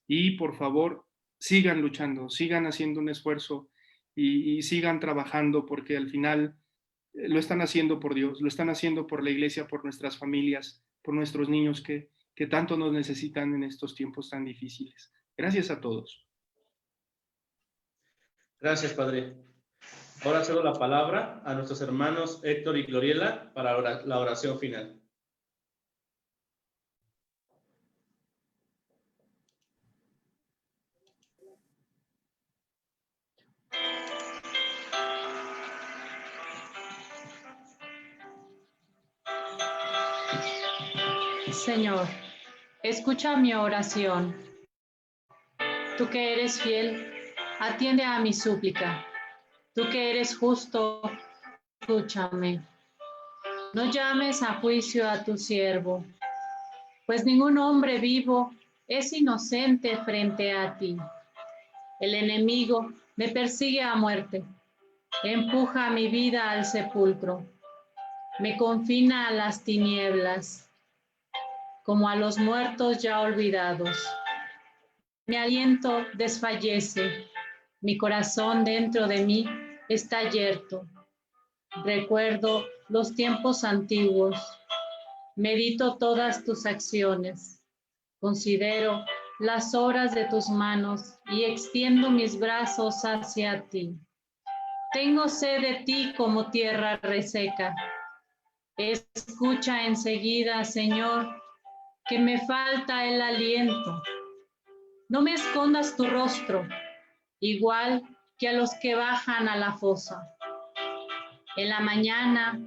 Speaker 14: Y por favor, sigan luchando, sigan haciendo un esfuerzo y sigan trabajando, porque al final lo están haciendo por Dios, lo están haciendo por la iglesia, por nuestras familias, por nuestros niños que tanto nos necesitan en estos tiempos tan difíciles. Gracias a todos.
Speaker 10: Gracias, Padre. Ahora cedo la palabra a nuestros hermanos Héctor y Gloriela para la oración final.
Speaker 15: Señor, escucha mi oración. Tú que eres fiel, atiende a mi súplica. Tú que eres justo, escúchame. No llames a juicio a tu siervo, pues ningún hombre vivo es inocente frente a ti. El enemigo me persigue a muerte, empuja mi vida al sepulcro, me confina a las tinieblas, como a los muertos ya olvidados. Mi aliento desfallece, mi corazón dentro de mí está yerto. Recuerdo los tiempos antiguos, Medito todas tus acciones. Considero las obras de tus manos y extiendo mis brazos hacia ti. Tengo sed de ti como tierra reseca. Escucha enseguida, Señor, que me falta el aliento. No me escondas tu rostro, igual que a los que bajan a la fosa. En la mañana,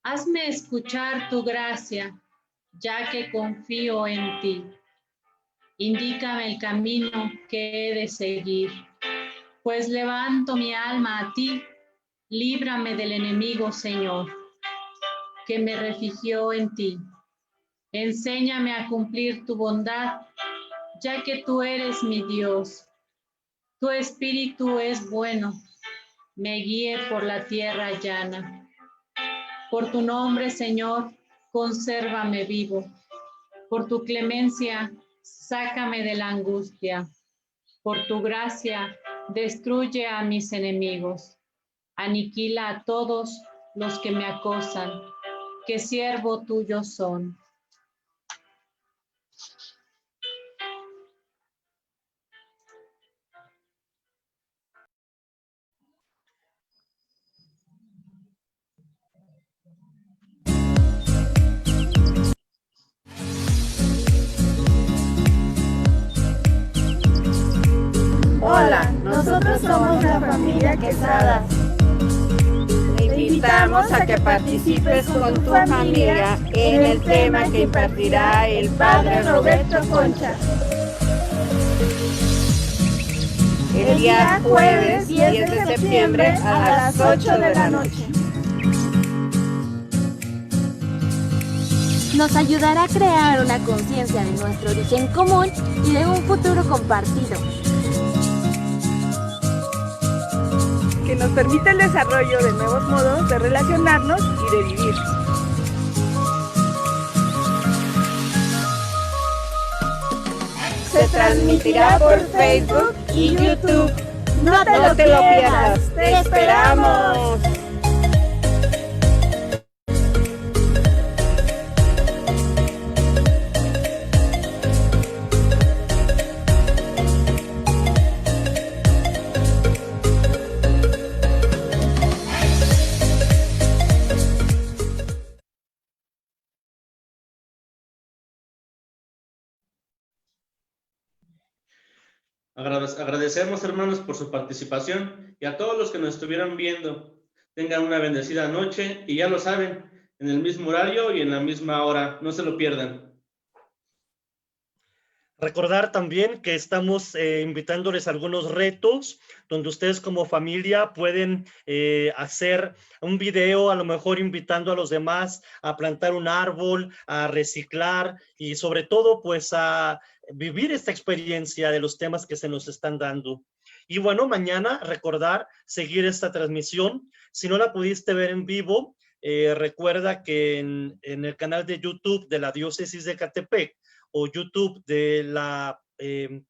Speaker 15: hazme escuchar tu gracia, ya que confío en ti. Indícame el camino que he de seguir, pues levanto mi alma a ti. Líbrame del enemigo, Señor, que me refugió en ti. Enséñame a cumplir tu bondad, ya que tú eres mi Dios. Tu espíritu es bueno, me guíe por la tierra llana. Por tu nombre, Señor, consérvame vivo. Por tu clemencia, sácame de la angustia. Por tu gracia, destruye a mis enemigos. Aniquila a todos los que me acosan, que siervo tuyo son.
Speaker 16: Hola, nosotros somos la familia Quesada. Te invitamos a que participes con tu familia en el tema que impartirá el Padre Roberto Concha. El día jueves 10 de septiembre a las 8 de la noche.
Speaker 3: Nos ayudará a crear una conciencia de nuestro origen común y de un futuro compartido.
Speaker 16: Que nos permite el desarrollo de nuevos modos de relacionarnos y de vivir. Se transmitirá por Facebook y YouTube. No te lo pierdas, te esperamos.
Speaker 10: Agradecemos, hermanos, por su participación y a todos los que nos estuvieron viendo. Tengan una bendecida noche y ya lo saben, en el mismo horario y en la misma hora. No se lo pierdan.
Speaker 9: Recordar también que estamos invitándoles a algunos retos donde ustedes como familia pueden hacer un video, a lo mejor invitando a los demás a plantar un árbol, a reciclar y sobre todo pues a vivir esta experiencia de los temas que se nos están dando. Y bueno, mañana recordar seguir esta transmisión. Si no la pudiste ver en vivo, recuerda que en el canal de YouTube de la Diócesis de Ecatepec o YouTube de la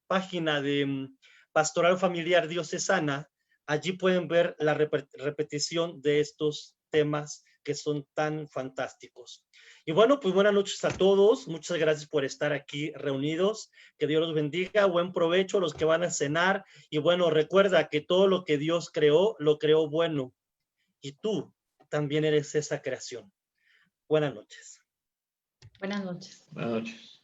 Speaker 9: página de Pastoral Familiar Diocesana, allí pueden ver la repetición de estos temas que son tan fantásticos. Y bueno, pues buenas noches a todos. Muchas gracias por estar aquí reunidos. Que Dios los bendiga. Buen provecho a los que van a cenar. Y bueno, recuerda que todo lo que Dios creó, lo creó bueno. Y tú también eres esa creación. Buenas noches.
Speaker 15: Buenas noches.
Speaker 13: Buenas noches.